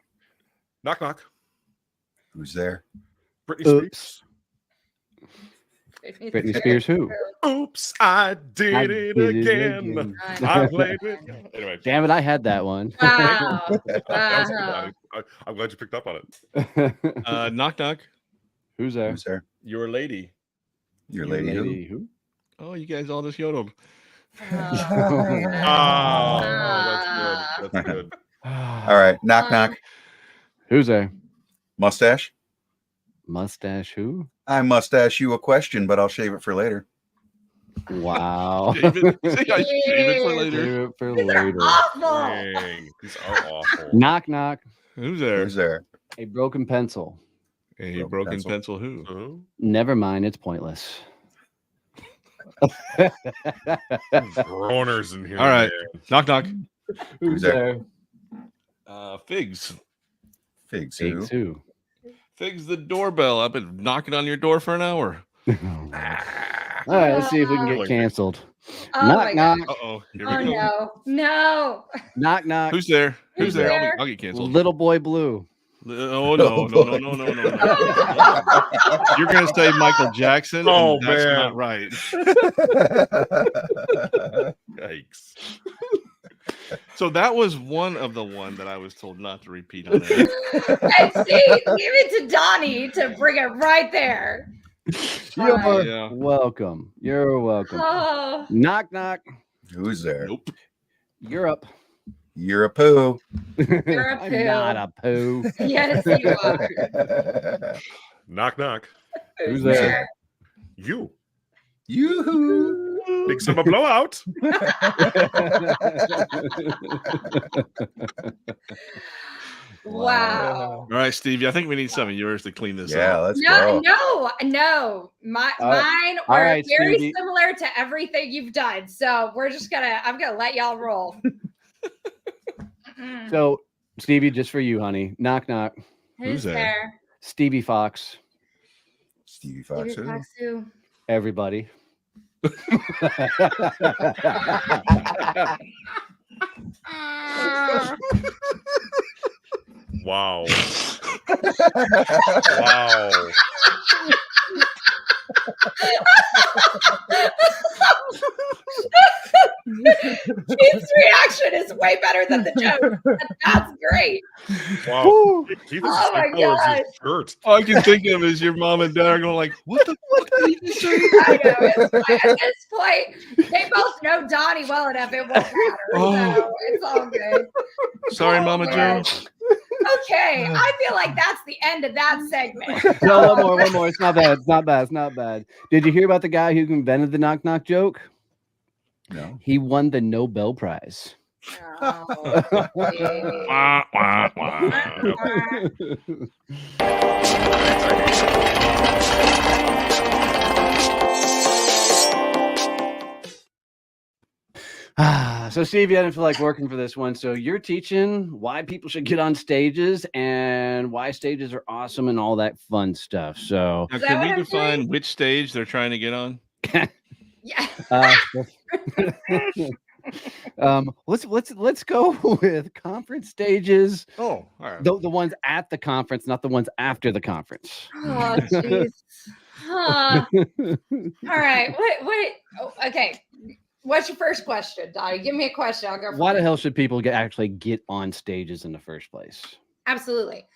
S5: Knock.
S4: Who's there?
S5: Britney
S1: Oops.
S5: Spears.
S1: Britney Spears who?
S5: Oops, I did it again. I played it. Anyway.
S1: Damn it, I had that one.
S2: Wow.
S5: That was good,
S2: Wow.
S5: Donnie. I'm glad you picked up on it.
S3: Knock.
S1: Who's there?
S4: Who's there?
S3: Your lady.
S4: Your lady who?
S3: Oh, you guys all just yodeled.
S5: Oh, that's good.
S4: All right. Knock.
S1: Who's there?
S4: Mustache?
S1: Mustache who?
S4: I must ask you a question, but I'll shave it for later.
S1: Wow.
S3: Save it for later.
S1: Save it for
S2: These are
S1: later.
S2: awful.
S5: Dang, these are awful.
S1: Knock.
S3: Who's there?
S4: Who's there?
S1: A broken pencil.
S3: A broken pencil who?
S5: Who?
S1: Never mind, it's pointless.
S5: Groaners in here.
S3: All right.
S5: Man.
S3: Knock.
S1: Who's
S4: there?
S3: Figs.
S4: Figs.
S1: Figs
S4: Who?
S1: who?
S3: Figs the doorbell. I've been knocking on your door for an hour.
S1: All right, let's see if we can get canceled.
S2: Oh my
S1: Knock.
S3: Uh-oh. Here
S2: Oh
S3: we go.
S2: no.
S1: Knock.
S3: Who's there?
S2: Who's there?
S3: I'll get canceled.
S1: Little boy blue.
S3: Oh, no. You're going to say Michael Jackson?
S5: Oh,
S3: and that's
S5: man.
S3: not right.
S5: Yikes.
S3: So that was one of the one that I was told not to repeat on there.
S2: And see, give it to Donnie to bring it right there.
S1: You're
S3: Yeah.
S1: welcome. You're welcome.
S2: Oh.
S1: Knock.
S4: Who's there?
S3: Nope.
S1: You're up.
S4: You're a poo.
S2: You're a
S1: I'm
S2: poo.
S1: not a poo.
S2: Yes, you are.
S5: Knock.
S1: Who's there?
S5: You.
S4: Yoo-hoo.
S5: Big summer blowout.
S2: Wow.
S3: All right, Stevie, I think we need some of yours to clean this
S4: Yeah,
S3: up.
S4: let's go.
S2: No. Mine
S1: all
S2: were
S1: right,
S2: very
S1: Stevie.
S2: similar to everything you've done. So I'm gonna let y'all roll.
S1: So, Stevie, just for you, honey. Knock.
S2: Who's
S3: there?
S2: there?
S1: Stevie Fox.
S4: Stevie Fox.
S2: David
S4: Who?
S2: Fox who?
S1: Everybody.
S5: Wow. Wow.
S2: Keith's reaction is way better than the joke. That's great.
S5: Wow. Keith is
S2: Oh my gosh.
S5: shirt.
S3: All I can think of is your mom and dad are going like, what the fuck did he just say?
S2: I know. At this point, they both know Donnie well enough. It won't matter. So it's all good.
S3: Sorry,
S2: Oh,
S3: Mama
S2: man.
S3: Joe.
S2: Okay, I feel like that's the end of that segment.
S1: No, one more. It's not bad. It's not bad. Did you hear about the guy who invented the knock knock joke?
S4: No.
S1: He won the Nobel Prize.
S2: Oh, please.
S3: Wah, wah, wah.
S1: So Steve, you didn't feel like working for this one. So you're teaching why people should get on stages and why stages are awesome and all that fun stuff. So
S3: Now,
S2: Is that
S3: can
S2: what
S3: we
S2: I'm
S3: define
S2: doing?
S3: which stage they're trying to get on?
S2: Yeah.
S1: Let's go with conference stages.
S3: Oh, all right.
S1: The ones at the conference, not the ones after the conference.
S2: Oh, jeez. All right. What? Oh, okay. What's your first question, Dottie? Give me a question. I'll go.
S1: Why the hell should people actually get on stages in the first place?
S2: Absolutely.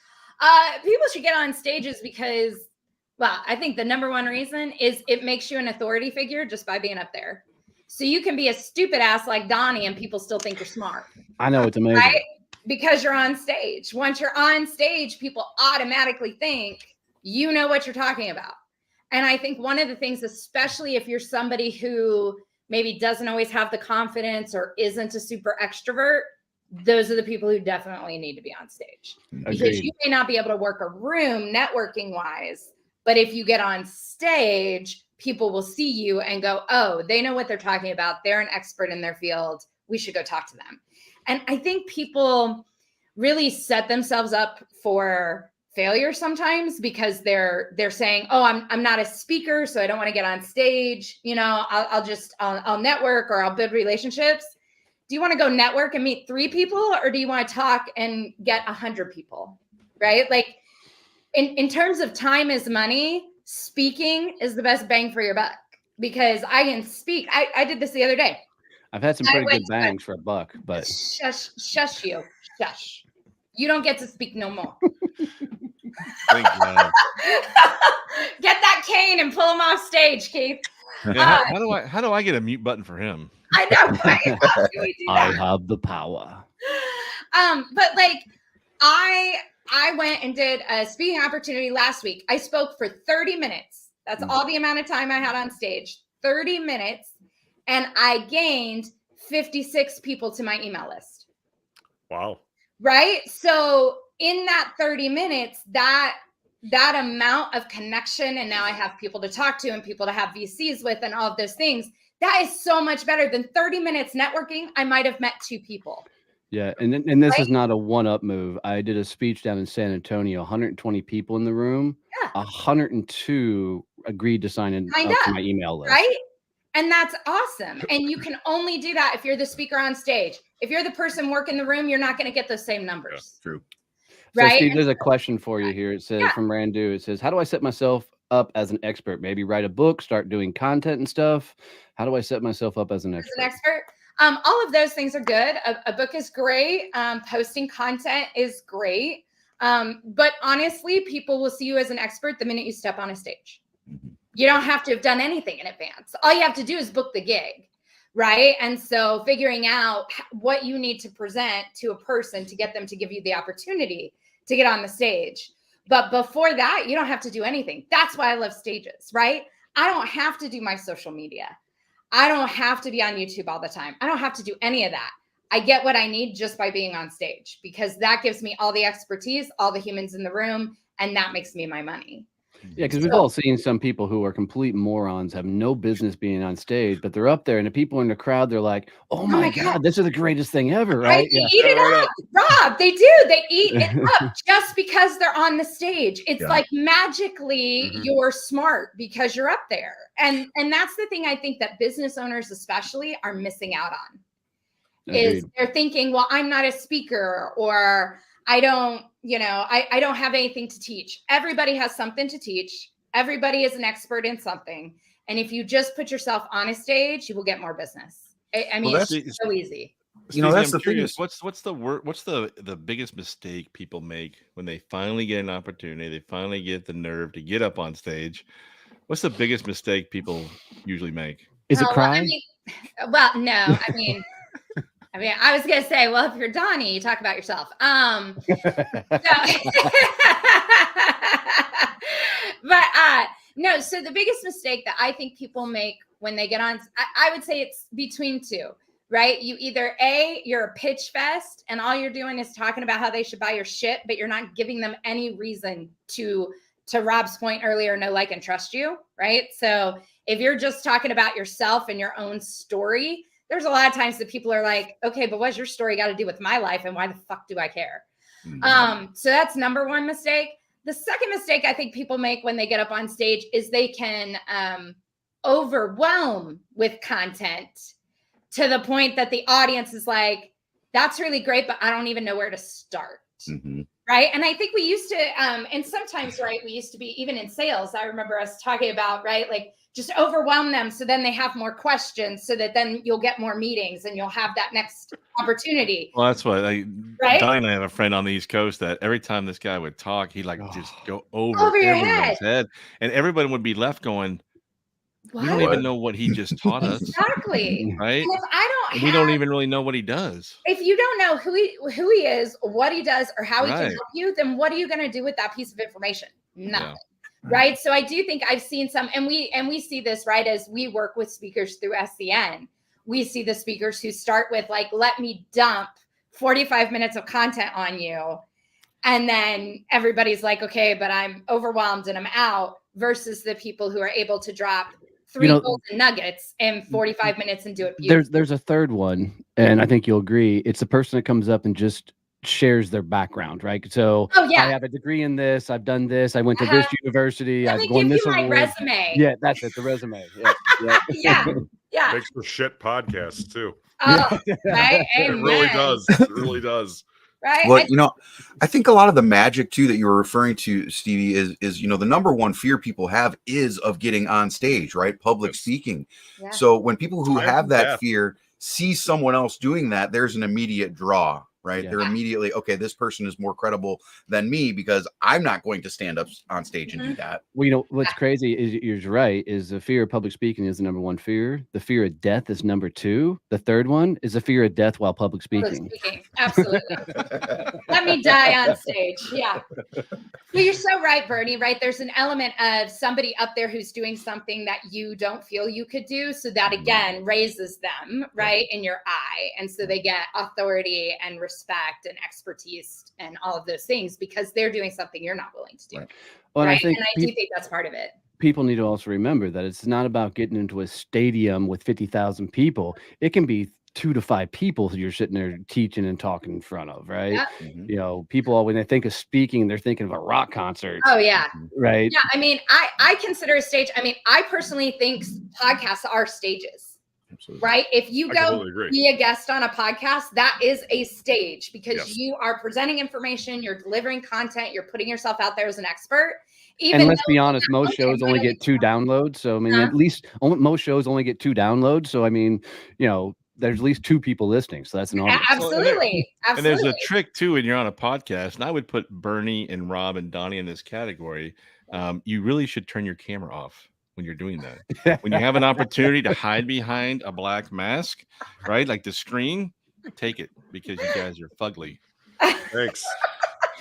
S2: People should get on stages because, well, I think the number one reason is it makes you an authority figure just by being up there. So you can be a stupid ass like Donnie and people still think you're smart.
S1: I know, it's amazing.
S2: Right? Because you're on stage. Once you're on stage, people automatically think you know what you're talking about. And I think one of the things, especially if you're somebody who maybe doesn't always have the confidence or isn't a super extrovert, those are the people who definitely need to be on stage. Because
S1: Agreed.
S2: you may not be able to work a room networking wise, but if you get on stage, people will see you and go, oh, they know what they're talking about. They're an expert in their field. We should go talk to them. And I think people really set themselves up for failure sometimes because they're saying, oh, I'm not a speaker, so I don't want to get on stage. You know, I'll network or I'll build relationships. Do you want to go network and meet 3 people, or do you want to talk and get 100 people? Right? Like in terms of time is money, speaking is the best bang for your buck because I can speak. I did this the other day.
S1: I've had some pretty good bangs for a buck, but
S2: shush you. Shush. You don't get to speak no more.
S3: Thank God.
S2: Get that cane and pull him off stage, Keith.
S3: Yeah, how do I get a mute button for him?
S2: I know, right? How do we do
S1: I
S2: that?
S1: have the power.
S2: But like I went and did a speaking opportunity last week. I spoke for 30 minutes. That's all the amount of time I had on stage. 30 minutes. And I gained 56 people to my email list.
S5: Wow.
S2: Right? So in that 30 minutes, that amount of connection, and now I have people to talk to and people to have VCs with and all of those things, that is so much better than 30 minutes networking. I might have met 2 people.
S1: Yeah, and this is not a one-up move. I did a speech down in San Antonio, 120 people in the room.
S2: Yeah.
S1: 102 agreed to sign in up to my email list.
S2: Right? And that's awesome. And you can only do that if you're the speaker on stage. If you're the person working the room, you're not going to get those same numbers.
S4: Yeah, true.
S1: So
S2: Right?
S1: Steve, there's a question for you here. It says from Randu, it says, how do I set myself up as an expert? Maybe write a book, start doing content and stuff. How do I set myself up as an expert?
S2: As an expert? All of those things are good. A book is great. Posting content is great. But honestly, people will see you as an expert the minute you step on a stage. You don't have to have done anything in advance. All you have to do is book the gig, right? And so figuring out what you need to present to a person to get them to give you the opportunity to get on the stage. But before that, you don't have to do anything. That's why I love stages, right? I don't have to do my social media. I don't have to be on YouTube all the time. I don't have to do any of that. I get what I need just by being on stage because that gives me all the expertise, all the humans in the room, and that makes me my money.
S1: Yeah, because we've all seen some people who are complete morons, have no business being on stage, but they're up there and the people in the crowd, they're like, oh my God, this is the greatest thing ever, right?
S2: They eat it up, Rob. They do. They eat it up just because they're on the stage. It's like magically you're smart because you're up there. And that's the thing I think that business owners especially are missing out on. Is they're thinking, well, I'm not a speaker or I don't, I don't have anything to teach. Everybody has something to teach. Everybody is an expert in something. And if you just put yourself on a stage, you will get more business. I mean, it's so easy.
S4: That's the
S3: curious,
S4: thing.
S3: What's the biggest mistake people make when they finally get an opportunity? They finally get the nerve to get up on stage. What's the biggest mistake people usually make?
S1: Is it crying?
S2: No. I was gonna say, well, if you're Donnie, you talk about yourself. No, so the biggest mistake that I think people make when they get on, I would say it's between two, right? You either you're a pitch fest and all you're doing is talking about how they should buy your shit, but you're not giving them any reason to Rob's point earlier, know, like, and trust you, right? So if you're just talking about yourself and your own story, there's a lot of times that people are like, okay, but what's your story got to do with my life? And why the fuck do I care? So that's number one mistake. The second mistake I think people make when they get up on stage is they can overwhelm with content to the point that the audience is like, that's really great, but I don't even know where to start. Right. And I think we used to, and sometimes, right, we used to be, even in sales, I remember us talking about, right, like, just overwhelm them so then they have more questions so that then you'll get more meetings and you'll have that next opportunity.
S3: Well, that's what
S2: right?
S3: Donnie and I have a friend on the East Coast that every time this guy would talk, he'd just go over
S2: your
S3: everyone's head. And everybody would be left going, we don't even know what he just taught us.
S2: Exactly.
S3: Right.
S2: And if
S3: we don't even really know what he does.
S2: If you don't know who he is, what he does, or how he can help you, then what are you going to do with that piece of information? Nothing. Yeah. Right. So I do think I've seen some, and we see this, right, as we work with speakers through SCN. We see the speakers who start with, like, let me dump 45 minutes of content on you. And then everybody's like, okay, but I'm overwhelmed and I'm out, versus the people who are able to drop 3 golden nuggets in 45 minutes and do it beautifully.
S1: There's a third one, and I think you'll agree. It's the person that comes up and just shares their background, right? So I have a degree in this, I've done this, I went to this university, I've won this award.
S2: Resume.
S1: Yeah, that's it, the resume.
S2: Yeah.
S5: Makes for shit podcasts too.
S2: Oh, right?
S5: It really does. It really does.
S2: Right.
S4: Well, I think a lot of the magic too that you were referring to, Stevie, is the number one fear people have is of getting on stage, right? Public speaking. Yeah. So when people who have that fear see someone else doing that, there's an immediate draw. Right. Yeah. They're immediately, okay, this person is more credible than me because I'm not going to stand up on stage and do that.
S1: Well, what's crazy is you're right, is the fear of public speaking is the number one fear. The fear of death is number two. The third one is the fear of death while public speaking.
S2: Absolutely. Let me die on stage. Yeah. Well, you're so right, Bernie, right? There's an element of somebody up there who's doing something that you don't feel you could do. So that, again, raises them, right, in your eye. And so they get authority and respect and expertise and all of those things because they're doing something you're not willing to do.
S1: Right. Well,
S2: right? And I do think that's part of it.
S1: People need to also remember that it's not about getting into a stadium with 50,000 people. It can be 2 to 5 people who you're sitting there teaching and talking in front of, right? Yeah. People, when they think of speaking, they're thinking of a rock concert.
S2: Oh, yeah.
S1: Right.
S2: Yeah. I mean, I consider a stage. I mean, I personally think podcasts are stages. Absolutely. Right. If you go be a guest on a podcast, that is a stage because you are presenting information, you're delivering content, you're putting yourself out there as an expert.
S1: And let's be honest, most shows only get 2 downloads. So, I mean, at least most shows only get 2 downloads. So, I mean, there's at least 2 people listening. So that's an audience.
S2: Absolutely.
S3: And there's a trick too when you're on a podcast. And I would put Bernie and Rob and Donnie in this category. You really should turn your camera off when you're doing that. When you have an opportunity to hide behind a black mask, right? Like the screen, take it because you guys are fugly.
S5: Thanks.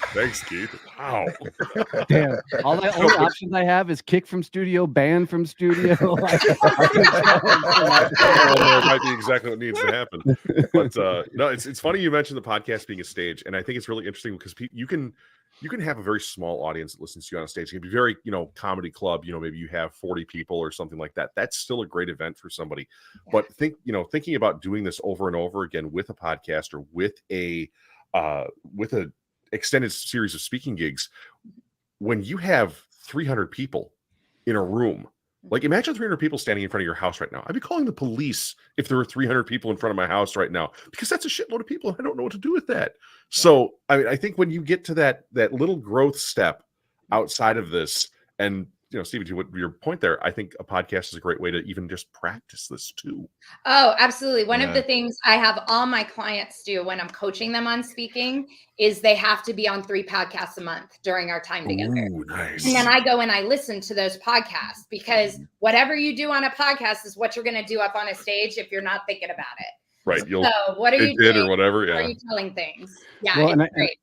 S5: Thanks, Keith. Wow.
S1: Damn. All the only options I have is kick from studio, ban from studio.
S5: That might be exactly what needs to happen. But no, it's funny you mentioned the podcast being a stage, and I think it's really interesting because you can have a very small audience that listens to you on stage. It can be very, comedy club, maybe you have 40 people or something like that. That's still a great event for somebody. But thinking about doing this over and over again with a podcast or with a extended series of speaking gigs, when you have 300 people in a room Like, imagine 300 people standing in front of your house right now. I'd be calling the police if there were 300 people in front of my house right now, because that's a shitload of people. And I don't know what to do with that. So I think when you get to that little growth step outside of this, and Stephen, to your point there, I think a podcast is a great way to even just practice this too.
S2: Oh, absolutely. One of the things I have all my clients do when I'm coaching them on speaking is they have to be on 3 podcasts a month during our time together.
S5: Ooh, nice.
S2: And then I go and I listen to those podcasts, because whatever you do on a podcast is what you're going to do up on a stage if you're not thinking about it.
S5: Right.
S2: So what are you doing?
S5: Or whatever. Yeah.
S2: Are you telling things? Yeah,
S1: Well,
S2: it's great.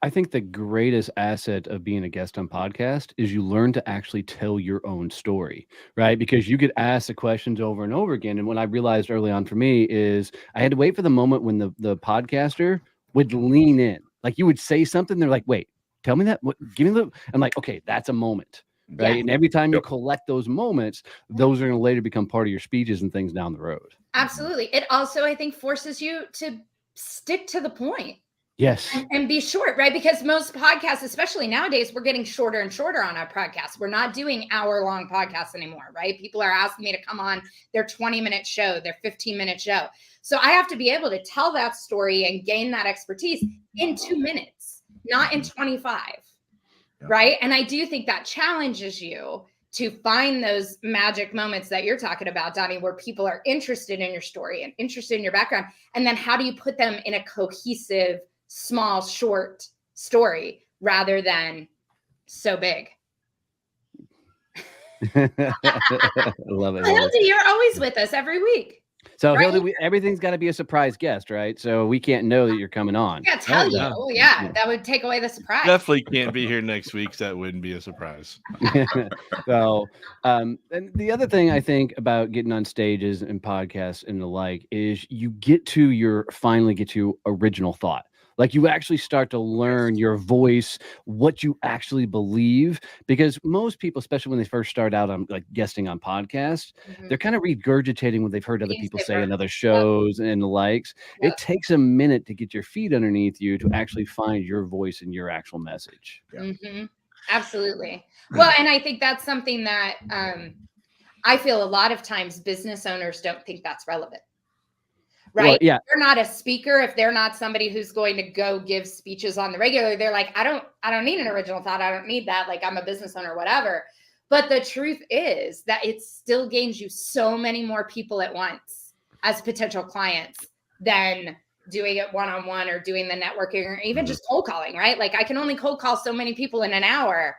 S1: I think the greatest asset of being a guest on podcast is you learn to actually tell your own story, right? Because you get asked the questions over and over again. And what I realized early on for me is I had to wait for the moment when the podcaster would lean in. Like, you would say something, they're like, wait, tell me that. Give me the. I'm like, okay, that's a moment, right?
S2: Yeah.
S1: And every time you collect those moments, those are going to later become part of your speeches and things down the road.
S2: Absolutely. It also, I think, forces you to stick to the point.
S1: Yes.
S2: And be short, right? Because most podcasts, especially nowadays, we're getting shorter and shorter on our podcasts. We're not doing hour-long podcasts anymore, right? People are asking me to come on their 20-minute show, their 15-minute show. So I have to be able to tell that story and gain that expertise in 2 minutes, not in 25, right? And I do think that challenges you to find those magic moments that you're talking about, Donnie, where people are interested in your story and interested in your background. And then how do you put them in a cohesive, small, short story rather than so big?
S1: Love it.
S2: Hildy, you're always with us every week.
S1: So
S2: right?
S1: Hildy, everything's got to be a surprise guest, right? So we can't know that you're coming on.
S2: Yeah, tell you. Oh, yeah, that would take away the surprise.
S3: Definitely can't be here next week. So that wouldn't be a surprise.
S1: So, and the other thing I think about getting on stages and podcasts and the like is you finally get to original thought. Like, you actually start to learn your voice, what you actually believe, because most people, especially when they first start out on like guesting on podcasts, they're kind of regurgitating what they've heard other people say in other shows and the likes. It takes a minute to get your feet underneath you to actually find your voice and your actual message.
S2: Absolutely. Well, and I think that's something that I feel a lot of times business owners don't think that's relevant. Right.
S1: Well, yeah.
S2: If they're not a speaker, if they're not somebody who's going to go give speeches on the regular, they're like, I don't need an original thought. I don't need that. Like, I'm a business owner, whatever. But the truth is that it still gains you so many more people at once as potential clients than doing it one-on-one or doing the networking or even just cold calling, right? Like, I can only cold call so many people in an hour,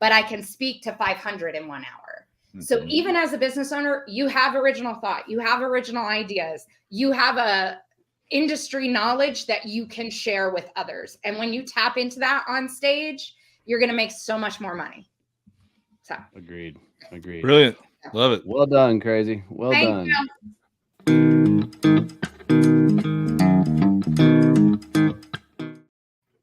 S2: but I can speak to 500 in 1 hour. So even as a business owner, you have original thought, you have original ideas, you have a industry knowledge that you can share with others. And when you tap into that on stage, you're going to make so much more money. So
S1: Agreed.
S3: Brilliant. Love it.
S1: Well done, Crazy. Well done.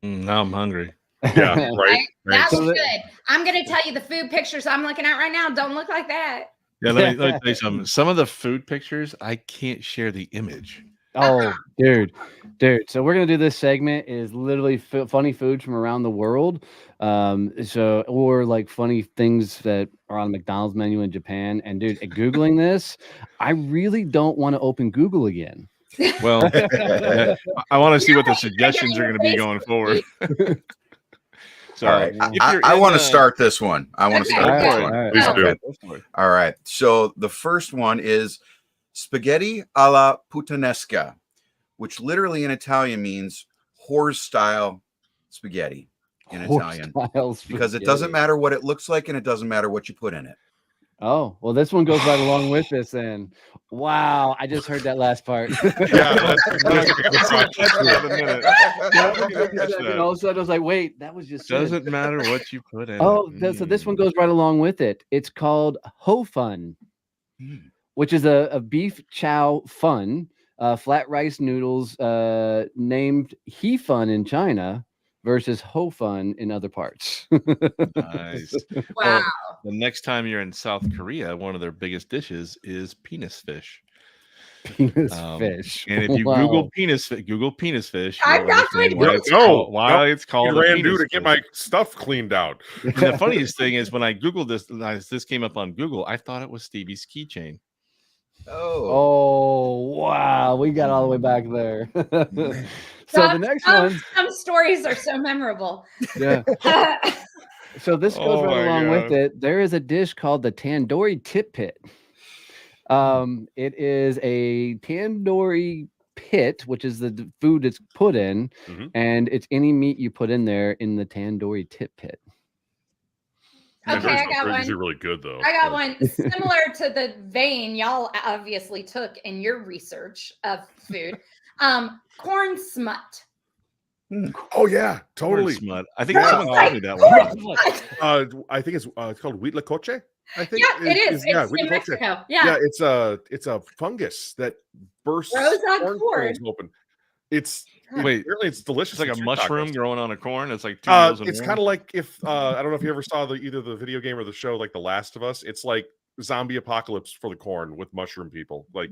S3: Now I'm hungry.
S5: Yeah, right.
S2: That was good. I'm going to tell you the food pictures I'm looking at right now don't look like that.
S3: Yeah, let me tell you something. Some of the food pictures, I can't share the image.
S1: Oh, dude. So we're gonna do this segment is literally funny foods from around the world, or like funny things that are on the McDonald's menu in Japan. And dude, googling this, I really don't want to open Google again.
S3: Well, I want to see what the suggestions are going to be going forward.
S4: So, all right, I want to start this one. I want to start this one.
S5: Please do.
S4: All right. So the first one is spaghetti alla puttanesca, which literally in Italian means whore style spaghetti in Italian, because it doesn't matter what it looks like and it doesn't matter what you put in it.
S1: Oh, well, this one goes right along with this then. Wow, I just heard that last part. And all of a sudden I was like, wait, that was just
S3: doesn't matter what you put in.
S1: Oh, so this one goes right along with it. It's called ho fun, which is a beef chow fun, flat rice noodles named he fun in China versus ho fun in other parts.
S3: Nice.
S2: Wow.
S3: Well, the next time you're in South Korea, one of their biggest dishes is penis fish.
S1: Penis fish.
S3: And if you Google penis fish,
S2: I'm not going to go.
S3: Why it's called
S5: a
S3: a
S5: ran
S3: penis
S5: due to
S3: fish.
S5: get my stuff cleaned out.
S3: And the funniest thing is when I Googled this, as this came up on Google, I thought it was Stevie's keychain.
S1: Oh, wow. We got all the way back there. So the next one.
S2: Some stories are so memorable.
S1: Yeah. So this goes right along with it. There is a dish called the tandoori tip pit. It is a tandoori pit, which is the food it's put in, and it's any meat you put in there in the tandoori tip pit.
S2: Okay, I got one.
S5: These are really good though.
S2: I got one similar to the vein y'all obviously took in your research of food. Corn smut.
S5: Oh yeah, totally.
S3: Smut. I think someone told me that one.
S5: I think it's called wheat lacoche. I think
S2: it is. It's in Mexico. Yeah,
S5: it's a fungus that bursts
S2: grows on corn
S5: open. Apparently it's delicious.
S3: It's like a mushroom growing on a corn. It's like
S5: it's kind of like if I don't know if you ever saw either the video game or the show like The Last of Us. It's like zombie apocalypse for the corn with mushroom people. Like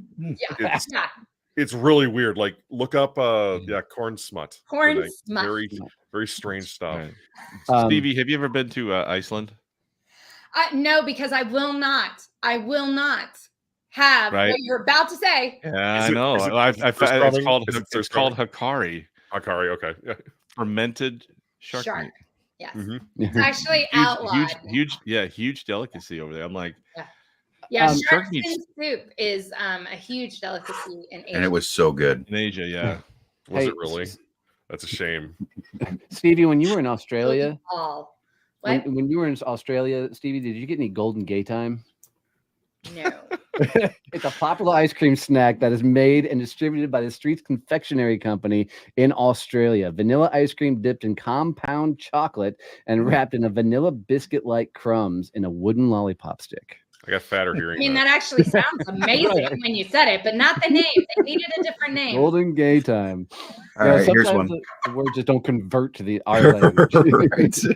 S5: it's really weird. Like look up corn smut.
S2: Corn smut.
S5: Very very strange stuff.
S3: Right. Stevie, have you ever been to Iceland?
S2: No, because I will not have what you're about to say.
S3: Yeah, I know. It's called Hakari.
S5: Hakari, okay. Yeah.
S3: Fermented shark meat.
S2: Yes. It's actually outlawed.
S3: Huge delicacy over there. I'm like,
S2: shark fin soup is a huge delicacy in Asia.
S4: And it was so good.
S3: In Asia, yeah.
S5: Was it really? That's a shame.
S1: Stevie, when you were in Australia,
S2: what?
S1: When you were in Australia, Stevie, did you get any golden gay time?
S2: No.
S1: It's a popular ice cream snack that is made and distributed by the Streets Confectionery Company in Australia. Vanilla ice cream dipped in compound chocolate and wrapped in a vanilla biscuit-like crumbs in a wooden lollipop stick.
S5: I got fatter hearing.
S2: I mean, that actually sounds amazing when you said it, but not the name. They needed a different name.
S1: Golden gay time.
S4: All right, here's one.
S1: The words just don't convert to our language.
S4: Right. So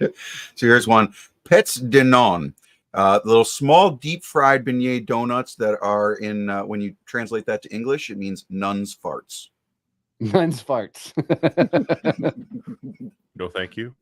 S4: here's one. Pets de non. Little small deep fried beignet donuts that are in, when you translate that to English, it means nun's farts.
S1: Nun's farts.
S5: No, thank you.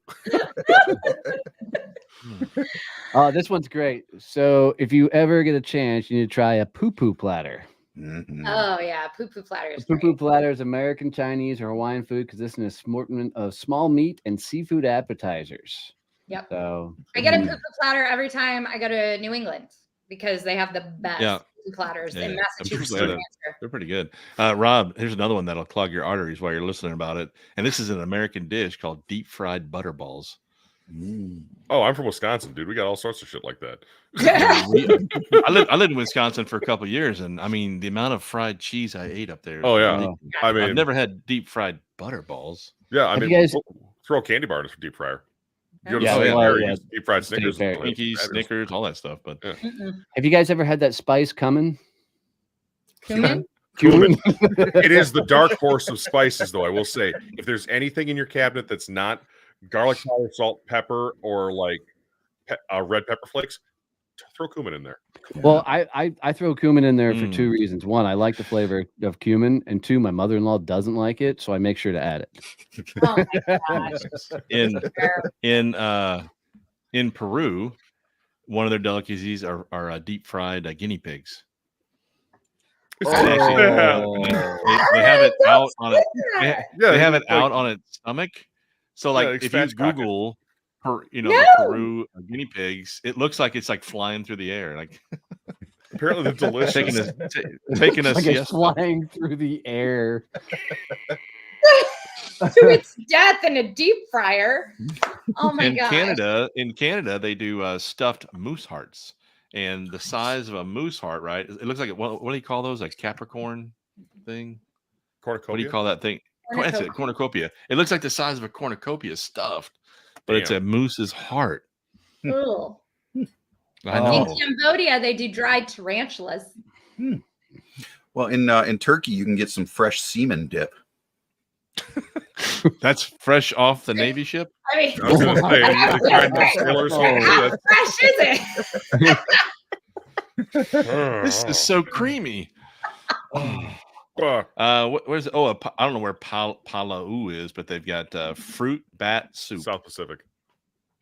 S1: This one's great. So if you ever get a chance, you need to try a poo-poo platter.
S2: Oh yeah, poo-poo platter is
S1: poo-poo platter is American, Chinese, or Hawaiian food consisting of assortment of small meat and seafood appetizers.
S2: Yep.
S1: So
S2: I get a poo-poo platter every time I go to New England because they have the best poo-poo platters in Massachusetts.
S3: They're pretty good. Rob, here's another one that'll clog your arteries while you're listening about it. And this is an American dish called deep fried butterballs.
S5: Oh, I'm from Wisconsin, dude. We got all sorts of shit like that.
S3: I lived in Wisconsin for a couple of years, and I mean the amount of fried cheese I ate up there.
S5: Oh yeah, I mean,
S3: I've never had deep fried butterballs.
S5: Yeah, I mean, throw a candy bar in a deep fryer. You go deep fried Snickers,
S3: Twinkies, Snickers, all that stuff. But
S1: have you guys ever had that spice cumin?
S2: Cumin?
S5: It is the dark horse of spices, though. I will say, if there's anything in your cabinet that's not garlic powder, salt, pepper, or like red pepper flakes, throw cumin in there.
S1: Well, I throw cumin in there for two reasons. One, I like the flavor of cumin, and two, my mother-in-law doesn't like it, so I make sure to add it.
S2: Oh my gosh.
S3: In Peru, one of their delicacies are deep fried guinea pigs. They have it out on it. They have it out on its stomach. So like if you Google Peru guinea pigs, it looks like it's like flying through the air. Like
S5: apparently they're delicious.
S3: taking a
S1: like it's flying through the air.
S2: To its death in a deep fryer. Oh my god.
S3: In Canada, they do stuffed moose hearts. And the size of a moose heart, right? It looks like what do you call those? Like Capricorn thing?
S5: Cornucopia?
S3: What do you call that thing? That's it, cornucopia. It looks like the size of a cornucopia stuffed, but it's a moose's heart.
S2: Cool.
S3: I know.
S2: In Cambodia, they do dried tarantulas.
S4: Well, in Turkey, you can get some fresh semen dip.
S3: That's fresh off the Navy ship.
S2: I mean,
S5: I was gonna say,
S2: how fresh is it?
S3: This is so creamy. Where's I don't know where Palau is, but they've got fruit bat soup.
S5: South Pacific.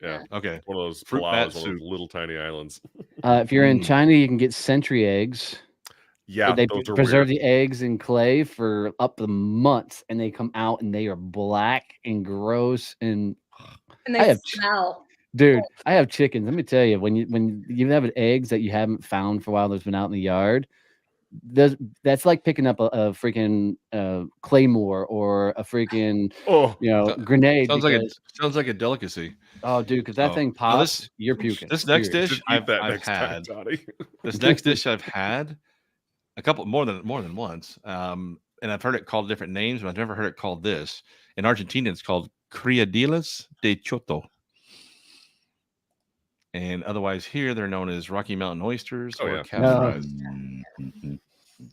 S5: Yeah.
S3: Okay.
S5: One of those
S3: Fruit bat
S5: Palau's, one of those little tiny islands.
S1: If you're in China, you can get century eggs.
S5: Yeah,
S1: they
S5: those are
S1: preserve
S5: weird.
S1: the eggs in clay for up to months, and they come out and they are black and gross. And
S2: they smell.
S1: Dude, I have chickens. Let me tell you, when you have eggs that you haven't found for a while that's been out in the yard, that's like picking up a freaking claymore or a freaking grenade.
S3: Sounds like a delicacy.
S1: Oh, dude, because that thing pops, you're puking.
S3: This next dish I've had. This next dish I've had a couple more than once, and I've heard it called different names, but I've never heard it called this. In Argentina, it's called criadillas de choto. And otherwise here, they're known as Rocky Mountain oysters or capsized.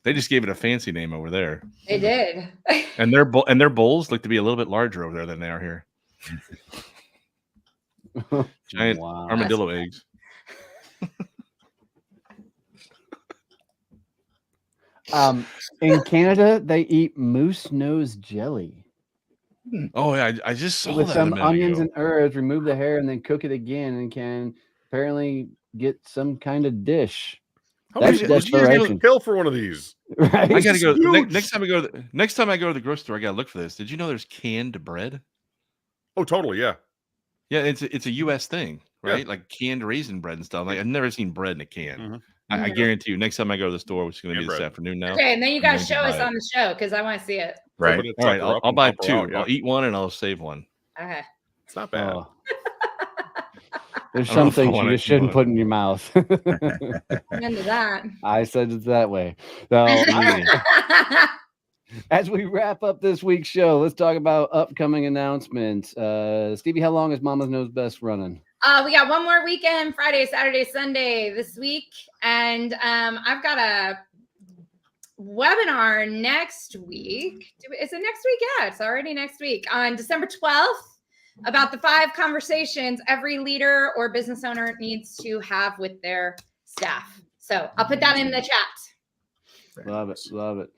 S3: They just gave it a fancy name over there.
S2: They did.
S3: And their bowls look to be a little bit larger over there than they are here. Giant armadillo eggs.
S1: In Canada, they eat moose nose jelly.
S3: Oh yeah, I just saw
S1: with
S3: that
S1: some onions and herbs. Remove the hair and then cook it again, and can apparently get some kind of dish.
S5: That's desperation. Kill for one of these.
S1: Right?
S3: I gotta go next time I go to the grocery store. I gotta look for this. Did you know there's canned bread?
S5: Oh, totally. Yeah.
S3: Yeah, it's a U.S. thing, right?
S5: Yeah.
S3: Like canned raisin bread and stuff. Like I've never seen bread in a can. I guarantee you, next time I go to the store, which is going to be this afternoon now.
S2: Okay, and then you guys show us on the show because I want to see it.
S3: Right. All right. I'll buy two. I'll eat one and I'll save one.
S2: Okay.
S5: It's not bad.
S1: There's some things you just shouldn't put in your mouth.
S2: Into that.
S1: I said it that way. So, as we wrap up this week's show, let's talk about upcoming announcements. Stevie, how long is Mama's Knows Best running?
S2: We got one more weekend, Friday, Saturday, Sunday this week. And I've got a webinar next week. Is it next week? Yeah, it's already next week on December 12th about the 5 conversations every leader or business owner needs to have with their staff. So I'll put that in the chat.
S1: Love it. Love it.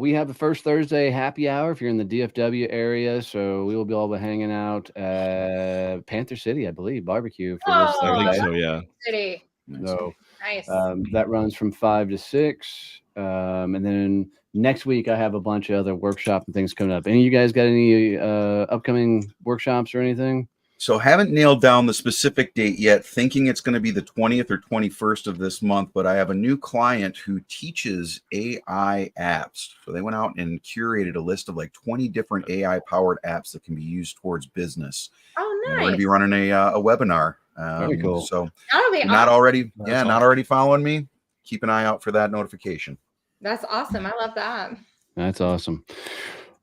S1: We have the first Thursday happy hour if you're in the DFW area. So we will be all hanging out at Panther City, I believe, barbecue for this Thursday.
S3: I think so, yeah.
S2: City.
S1: So
S2: nice.
S1: That runs from 5 to 6. And then next week I have a bunch of other workshop and things coming up. Any of you guys got any upcoming workshops or anything?
S4: So haven't nailed down the specific date yet, thinking it's going to be the 20th or 21st of this month, but I have a new client who teaches AI apps. So they went out and curated a list of like 20 different AI-powered apps that can be used towards business.
S2: Oh, nice.
S4: We're going to be running a webinar.
S1: Very cool.
S4: So
S2: that'll be
S4: not
S2: awesome.
S4: already following me, keep an eye out for that notification.
S2: That's awesome. I love that.
S1: That's awesome.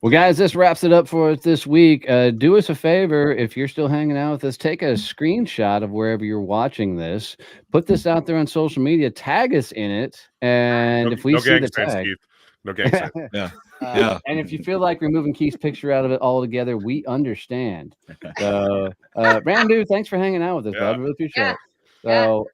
S1: Well, guys, this wraps it up for us this week. Do us a favor. If you're still hanging out with us, take a screenshot of wherever you're watching this. Put this out there on social media. Tag us in it. And if we see the tag.
S5: No gang
S3: Yeah.
S1: And if you feel like removing Keith's picture out of it altogether, we understand. So, Randu, thanks for hanging out with us, bud. Really appreciate it. So,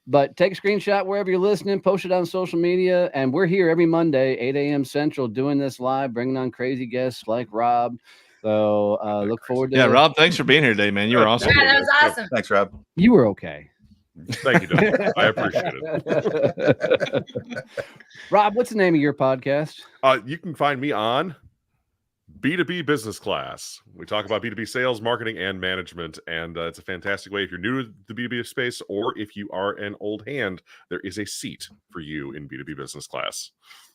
S1: but take a screenshot wherever you're listening, post it on social media, and we're here every Monday, 8 a.m. Central, doing this live, bringing on crazy guests like Rob. So look forward to
S3: Rob, thanks for being here today, man. You were awesome.
S2: Yeah, that was awesome.
S4: Thanks, Rob.
S1: You were okay.
S5: Thank you, Doug. I appreciate it.
S1: Rob, what's the name of your podcast?
S5: You can find me on B2B Business Class. We talk about B2B sales, marketing, and management, and it's a fantastic way if you're new to the B2B space, or if you are an old hand, there is a seat for you in B2B Business Class.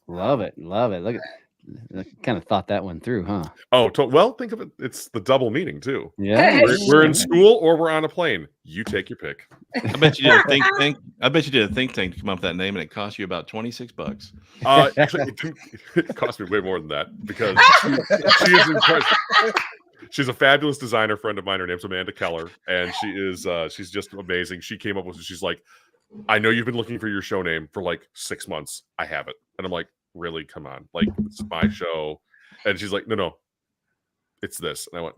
S1: Love it. Love it. Look at I kind of thought that one through, huh?
S5: Oh, well, think of it. It's the double meaning too.
S1: Yeah,
S5: we're in school or we're on a plane. You take your pick.
S3: I bet you did a think tank. I bet you did a think tank to come up with that name, and it cost you about $26.
S5: Actually, it cost me way more than that because she is incredible. She's a fabulous designer friend of mine. Her name's Amanda Keller, and she's just amazing. She came up with. She's like, I know you've been looking for your show name for like 6 months. I have it, and I'm like, really? Come on, like it's my show. And she's like, no, it's this. And I went,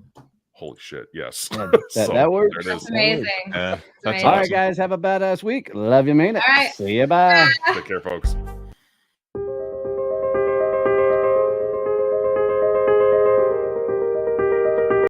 S5: holy shit, yes.
S1: Yeah, that works.
S2: That's amazing.
S3: That's
S1: all right, guys, have a badass week. Love you, man.
S2: All right.
S1: See you. Bye.
S5: Take care, folks.